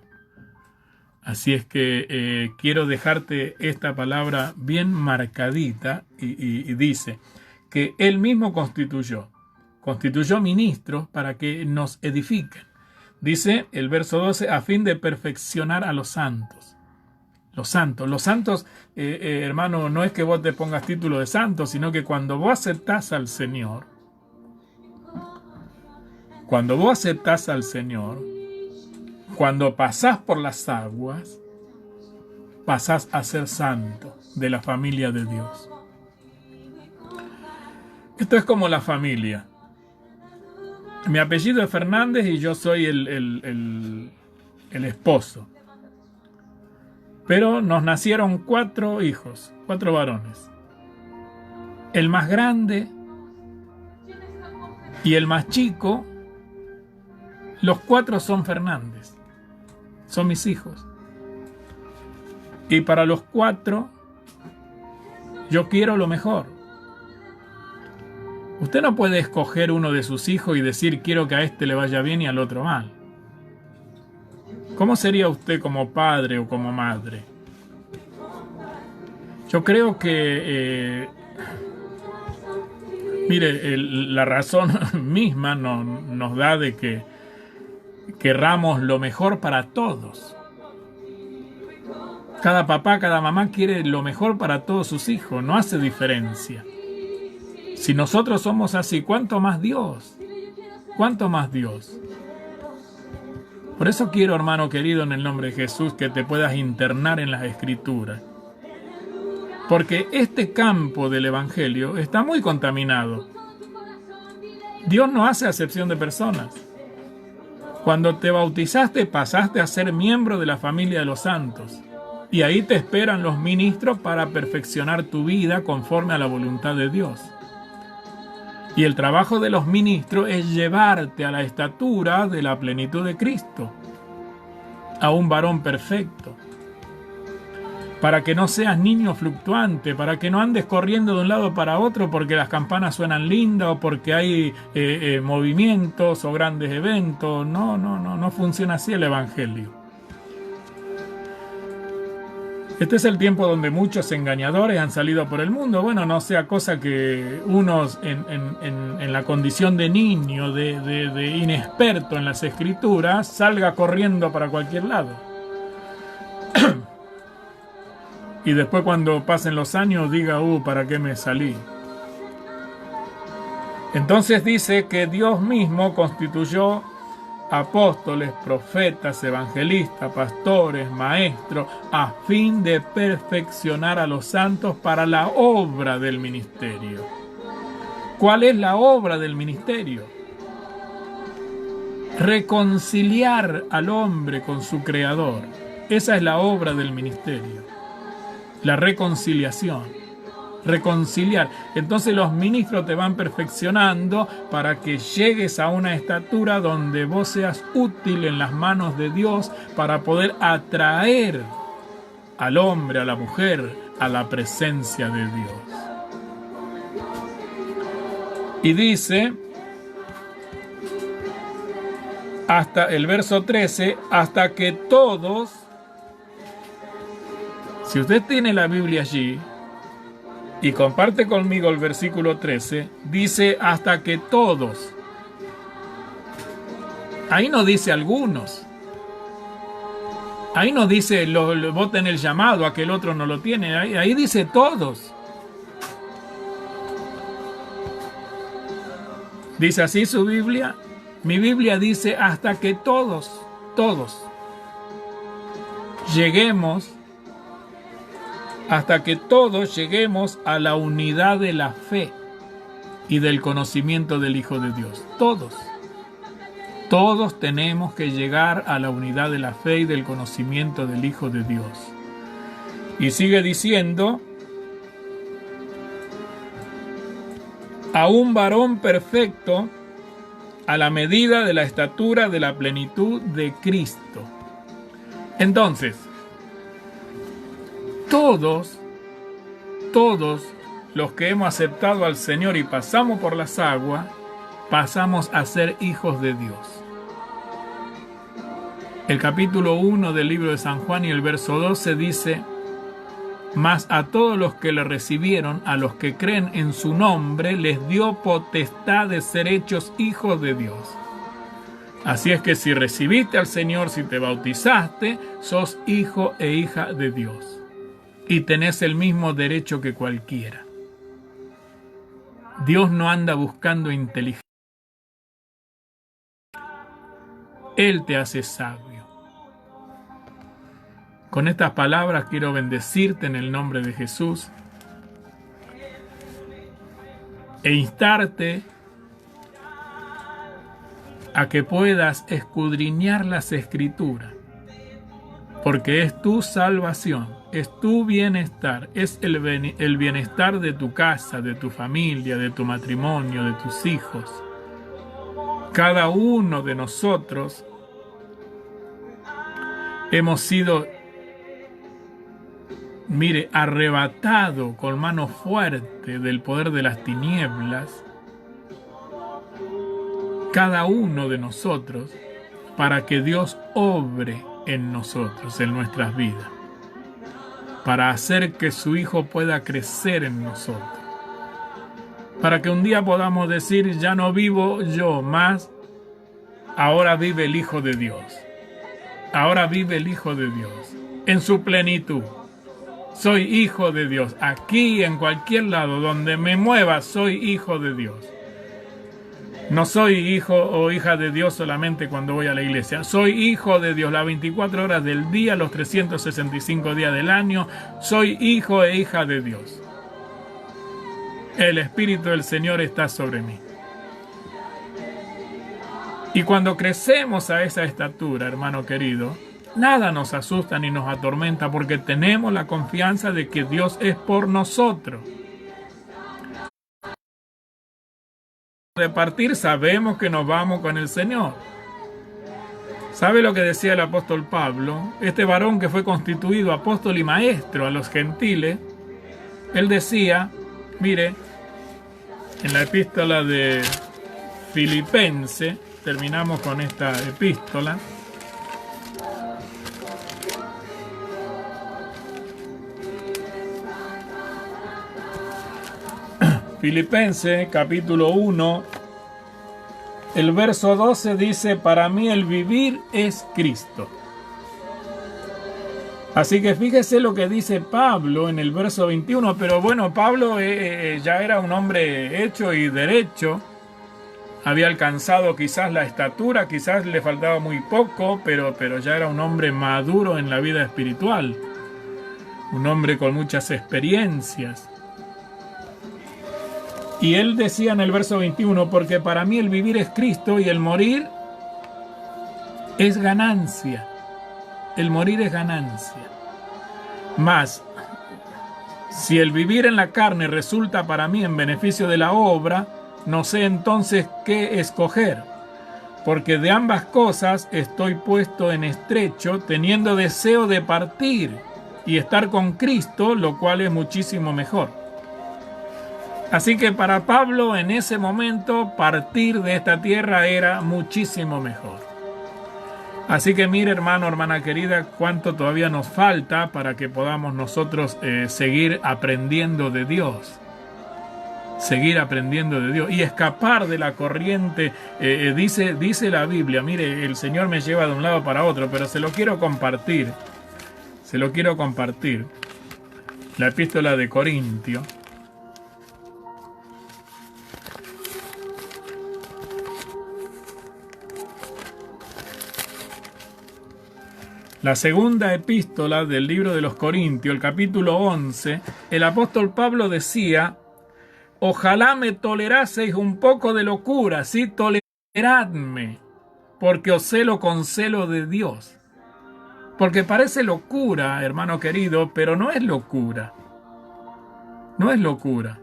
Así es que quiero dejarte esta palabra bien marcadita y dice que Él mismo constituyó ministros para que nos edifiquen. Dice el verso 12, a fin de perfeccionar a los santos. Los santos, hermano, no es que vos te pongas título de santo, sino que cuando vos aceptás al Señor, cuando pasás por las aguas, pasás a ser santo de la familia de Dios. Esto es como la familia. Mi apellido es Fernández y yo soy el esposo. Pero nos nacieron 4 hijos, 4 varones. El más grande y el más chico, los 4 son Fernández. Son mis hijos. Y para los 4, yo quiero lo mejor. Usted no puede escoger uno de sus hijos y decir quiero que a este le vaya bien y al otro mal. ¿Cómo sería usted como padre o como madre? Yo creo que, mire, la razón misma nos da de que querramos lo mejor para todos. Cada papá, cada mamá quiere lo mejor para todos sus hijos, no hace diferencia. Si nosotros somos así, ¿cuánto más Dios? ¿cuánto más Dios? Por eso quiero, hermano querido, en el nombre de Jesús, que te puedas internar en las Escrituras. Porque este campo del Evangelio está muy contaminado. Dios no hace acepción de personas. Cuando te bautizaste, pasaste a ser miembro de la familia de los santos. Y ahí te esperan los ministros para perfeccionar tu vida conforme a la voluntad de Dios. Y el trabajo de los ministros es llevarte a la estatura de la plenitud de Cristo, a un varón perfecto, para que no seas niño fluctuante, para que no andes corriendo de un lado para otro porque las campanas suenan lindas o porque hay movimientos o grandes eventos. No funciona así el Evangelio. Este es el tiempo donde muchos engañadores han salido por el mundo. Bueno, no sea cosa que unos en la condición de niño, de inexperto en las Escrituras, salga corriendo para cualquier lado. Y después cuando pasen los años diga, ¿para qué me salí? Entonces dice que Dios mismo constituyó apóstoles, profetas, evangelistas, pastores, maestros, a fin de perfeccionar a los santos para la obra del ministerio. ¿Cuál es la obra del ministerio? Reconciliar al hombre con su Creador. Esa es la obra del ministerio. La reconciliación. Reconciliar. Entonces los ministros te van perfeccionando para que llegues a una estatura donde vos seas útil en las manos de Dios para poder atraer al hombre, a la mujer, a la presencia de Dios. Y dice, hasta el verso 13, hasta que todos, si usted tiene la Biblia allí, y comparte conmigo el versículo 13, dice hasta que todos. Ahí no dice algunos. Ahí no dice voten el llamado, aquel otro no lo tiene. Ahí dice todos. ¿Dice así su Biblia? Mi Biblia dice hasta que todos lleguemos, hasta que todos lleguemos a la unidad de la fe y del conocimiento del Hijo de Dios. Todos tenemos que llegar a la unidad de la fe y del conocimiento del Hijo de Dios. Y sigue diciendo, a un varón perfecto, a la medida de la estatura de la plenitud de Cristo. Entonces, todos los que hemos aceptado al Señor y pasamos por las aguas, pasamos a ser hijos de Dios. El capítulo 1 del libro de San Juan y el verso 12 dice, mas a todos los que le recibieron, a los que creen en su nombre, les dio potestad de ser hechos hijos de Dios. Así es que si recibiste al Señor, si te bautizaste, sos hijo e hija de Dios. Y tenés el mismo derecho que cualquiera. Dios no anda buscando inteligencia. Él te hace sabio. Con estas palabras quiero bendecirte en el nombre de Jesús e instarte a que puedas escudriñar las Escrituras, porque es tu salvación, es tu bienestar, es el bienestar de tu casa, de tu familia, de tu matrimonio, de tus hijos. Cada uno de nosotros hemos sido, arrebatado con mano fuerte del poder de las tinieblas, cada uno de nosotros, para que Dios obre en nosotros, en nuestras vidas, para hacer que su Hijo pueda crecer en nosotros, para que un día podamos decir, ya no vivo yo más, ahora vive el Hijo de Dios, ahora vive el Hijo de Dios, en su plenitud. Soy hijo de Dios, aquí en cualquier lado donde me mueva, soy hijo de Dios. No soy hijo o hija de Dios solamente cuando voy a la iglesia. Soy hijo de Dios las 24 horas del día, los 365 días del año. Soy hijo e hija de Dios. El Espíritu del Señor está sobre mí. Y cuando crecemos a esa estatura, hermano querido, nada nos asusta ni nos atormenta porque tenemos la confianza de que Dios es por nosotros. De partir sabemos que nos vamos con el Señor. ¿Sabe lo que decía el apóstol Pablo? Este varón que fue constituido apóstol y maestro a los gentiles, él decía, mire, en la epístola de Filipenses, terminamos con esta epístola. Filipenses capítulo 1, el verso 12 dice, para mí el vivir es Cristo. Así que fíjese lo que dice Pablo en el verso 21, pero bueno, Pablo ya era un hombre hecho y derecho, había alcanzado quizás la estatura, quizás le faltaba muy poco, pero ya era un hombre maduro en la vida espiritual, un hombre con muchas experiencias. Y él decía en el verso 21, porque para mí el vivir es Cristo y el morir es ganancia. El morir es ganancia. Mas, si el vivir en la carne resulta para mí en beneficio de la obra, no sé entonces qué escoger. Porque de ambas cosas estoy puesto en estrecho, teniendo deseo de partir y estar con Cristo, lo cual es muchísimo mejor. Así que para Pablo en ese momento partir de esta tierra era muchísimo mejor. Así que mire, hermano, hermana querida, cuánto todavía nos falta para que podamos nosotros seguir aprendiendo de Dios. Seguir aprendiendo de Dios y escapar de la corriente. Dice la Biblia, mire, el Señor me lleva de un lado para otro, pero se lo quiero compartir. Se lo quiero compartir. La epístola de Corintios. La segunda epístola del libro de los Corintios, el capítulo 11, el apóstol Pablo decía, ojalá me toleraseis un poco de locura, sí, toleradme, porque os celo con celo de Dios. Porque parece locura, hermano querido, pero no es locura. No es locura,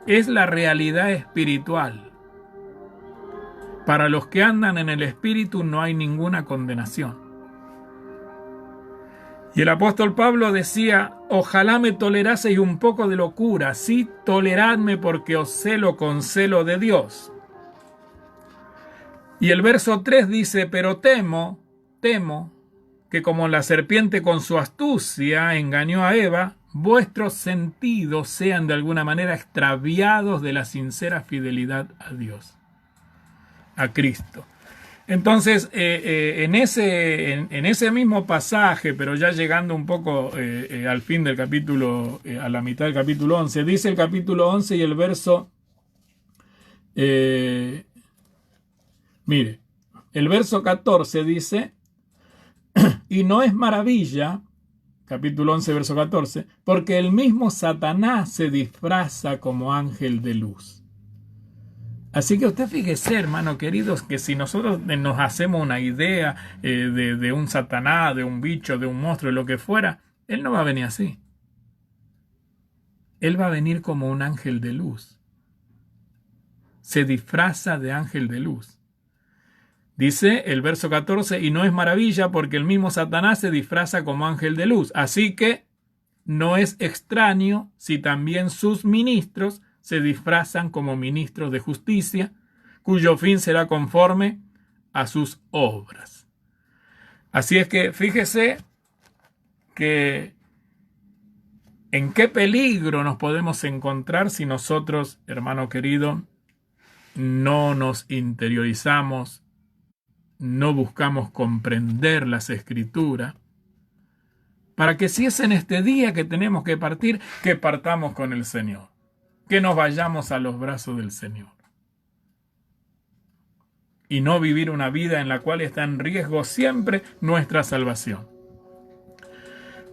es la realidad espiritual. Para los que andan en el Espíritu no hay ninguna condenación. Y el apóstol Pablo decía, ojalá me toleraseis un poco de locura, sí, toleradme porque os celo con celo de Dios. Y el verso 3 dice, pero temo que como la serpiente con su astucia engañó a Eva, vuestros sentidos sean de alguna manera extraviados de la sincera fidelidad a Dios, a Cristo. Entonces, en ese mismo pasaje, pero ya llegando un poco al fin del capítulo, a la mitad del capítulo 11, dice el capítulo 11 y el verso, mire, el verso 14 dice, y no es maravilla, capítulo 11, verso 14, porque el mismo Satanás se disfraza como ángel de luz. Así que usted fíjese, hermano queridos, que si nosotros nos hacemos una idea de un Satanás, de un bicho, de un monstruo, de lo que fuera, él no va a venir así. Él va a venir como un ángel de luz. Se disfraza de ángel de luz. Dice el verso 14, y no es maravilla porque el mismo Satanás se disfraza como ángel de luz. Así que no es extraño si también sus ministros se disfrazan como ministros de justicia, cuyo fin será conforme a sus obras. Así es que fíjese que en qué peligro nos podemos encontrar si nosotros, hermano querido, no nos interiorizamos, no buscamos comprender las Escrituras, para que si es en este día que tenemos que partir, que partamos con el Señor. Que nos vayamos a los brazos del Señor. y no vivir una vida en la cual está en riesgo siempre nuestra salvación.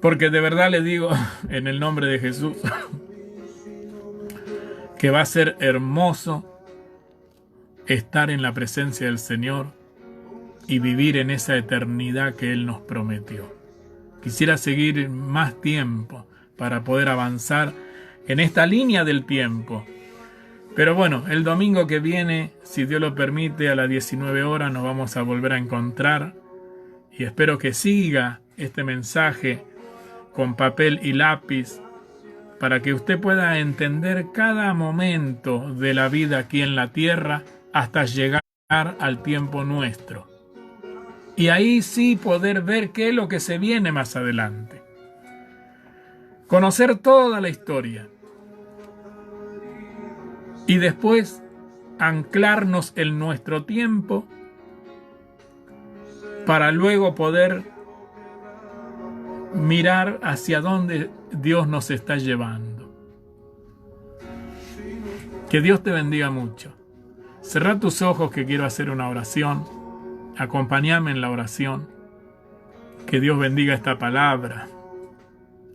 Porque de verdad le digo, en el nombre de Jesús, que va a ser hermoso estar en la presencia del Señor y vivir en esa eternidad que Él nos prometió. Quisiera seguir más tiempo para poder avanzar en esta línea del tiempo. Pero bueno, el domingo que viene, si Dios lo permite, a las 19 horas nos vamos a volver a encontrar. Y espero que siga este mensaje con papel y lápiz para que usted pueda entender cada momento de la vida aquí en la tierra hasta llegar al tiempo nuestro. Y ahí sí poder ver qué es lo que se viene más adelante. Conocer toda la historia. Y después anclarnos en nuestro tiempo para luego poder mirar hacia dónde Dios nos está llevando. Que Dios te bendiga mucho. Cerrá tus ojos que quiero hacer una oración. Acompáñame en la oración. Que Dios bendiga esta palabra.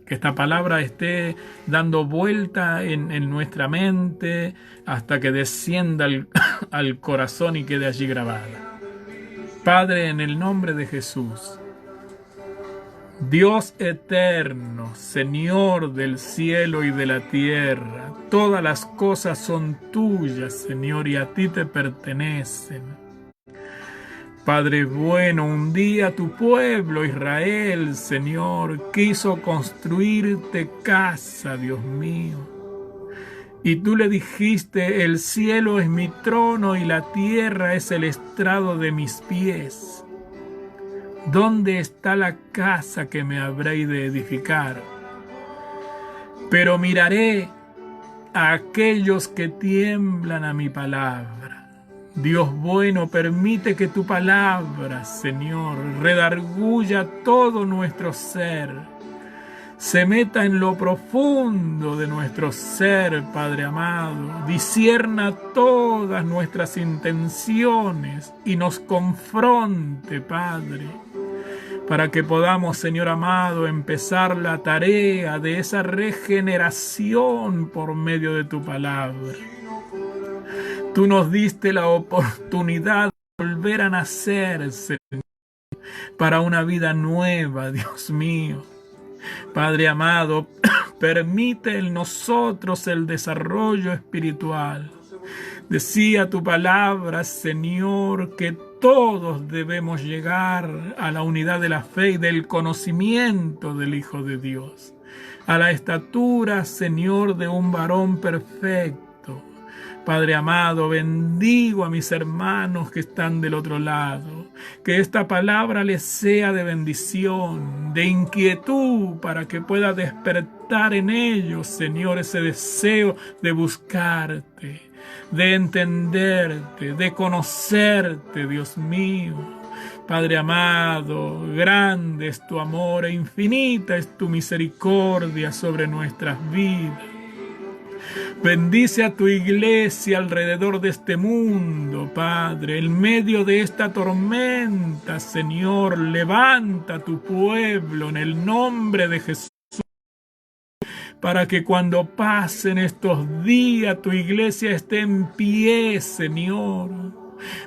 Que esta palabra esté dando vuelta en nuestra mente hasta que descienda al corazón y quede allí grabada. Padre, en el nombre de Jesús, Dios eterno, Señor del cielo y de la tierra, todas las cosas son tuyas, Señor, y a ti te pertenecen. Padre bueno, un día tu pueblo Israel, Señor, quiso construirte casa, Dios mío. Y tú le dijiste, el cielo es mi trono y la tierra es el estrado de mis pies. ¿Dónde está la casa que me habréis de edificar? Pero miraré a aquellos que tiemblan a mi palabra. Dios bueno, permite que tu palabra, Señor, redarguya todo nuestro ser, se meta en lo profundo de nuestro ser, Padre amado, discierna todas nuestras intenciones y nos confronte, Padre, para que podamos, Señor amado, empezar la tarea de esa regeneración por medio de tu palabra. Tú nos diste la oportunidad de volver a nacer, Señor, para una vida nueva, Dios mío. Padre amado, permite en nosotros el desarrollo espiritual. Decía tu palabra, Señor, que todos debemos llegar a la unidad de la fe y del conocimiento del Hijo de Dios, a la estatura, Señor, de un varón perfecto. Padre amado, bendigo a mis hermanos que están del otro lado. Que esta palabra les sea de bendición, de inquietud, para que pueda despertar en ellos, Señor, ese deseo de buscarte, de entenderte, de conocerte, Dios mío. Padre amado, grande es tu amor e infinita es tu misericordia sobre nuestras vidas. Bendice a tu iglesia alrededor de este mundo, Padre. En medio de esta tormenta, Señor, levanta a tu pueblo en el nombre de Jesús, para que cuando pasen estos días tu iglesia esté en pie, Señor.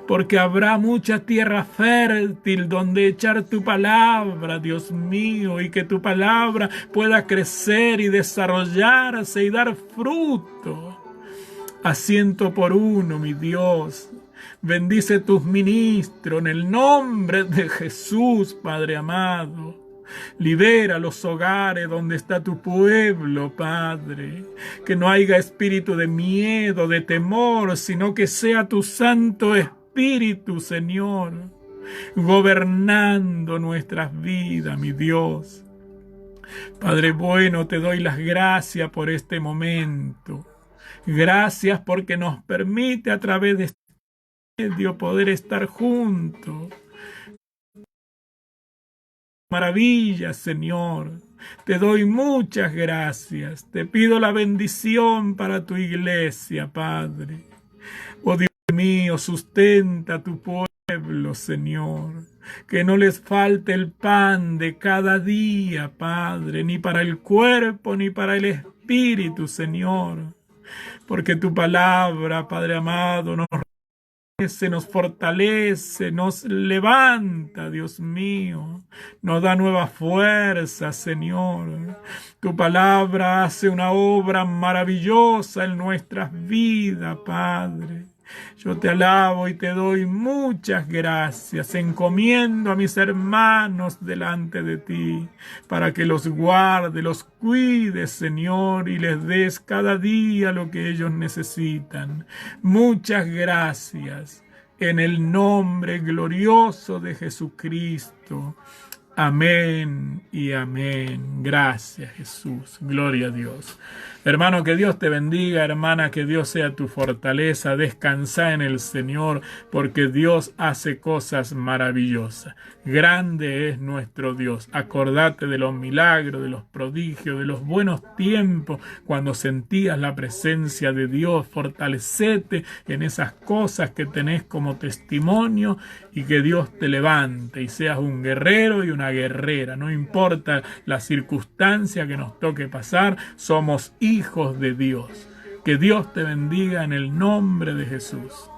Porque habrá mucha tierra fértil donde echar tu palabra, Dios mío, y que tu palabra pueda crecer y desarrollarse y dar fruto. A 100 por 1, mi Dios. Bendice tus ministros en el nombre de Jesús, Padre amado. Libera los hogares donde está tu pueblo, Padre. Que no haya espíritu de miedo, de temor, sino que sea tu Santo Espíritu, Señor, gobernando nuestras vidas, mi Dios. Padre bueno, te doy las gracias por este momento. Gracias porque nos permite a través de este medio poder estar juntos. Maravillas, Señor. Te doy muchas gracias. Te pido la bendición para tu iglesia, Padre. Oh Dios mío, sustenta a tu pueblo, Señor. Que no les falte el pan de cada día, Padre, ni para el cuerpo, ni para el espíritu, Señor. Porque tu palabra, Padre amado, nos fortalece, nos levanta, Dios mío, nos da nueva fuerza, Señor. Tu palabra hace una obra maravillosa en nuestras vidas, Padre. Yo te alabo y te doy muchas gracias. Encomiendo a mis hermanos delante de ti para que los guarde, los cuides, Señor, y les des cada día lo que ellos necesitan. Muchas gracias en el nombre glorioso de Jesucristo. Amén y amén. Gracias, Jesús. Gloria a Dios. Hermano, que Dios te bendiga. Hermana, que Dios sea tu fortaleza. Descansa en el Señor, porque Dios hace cosas maravillosas. Grande es nuestro Dios. Acordate de los milagros, de los prodigios, de los buenos tiempos, cuando sentías la presencia de Dios. Fortalecete en esas cosas que tenés como testimonio, y que Dios te levante y seas un guerrero y una guerrera. No importa la circunstancia que nos toque pasar, somos hijos de Dios. Que Dios te bendiga en el nombre de Jesús.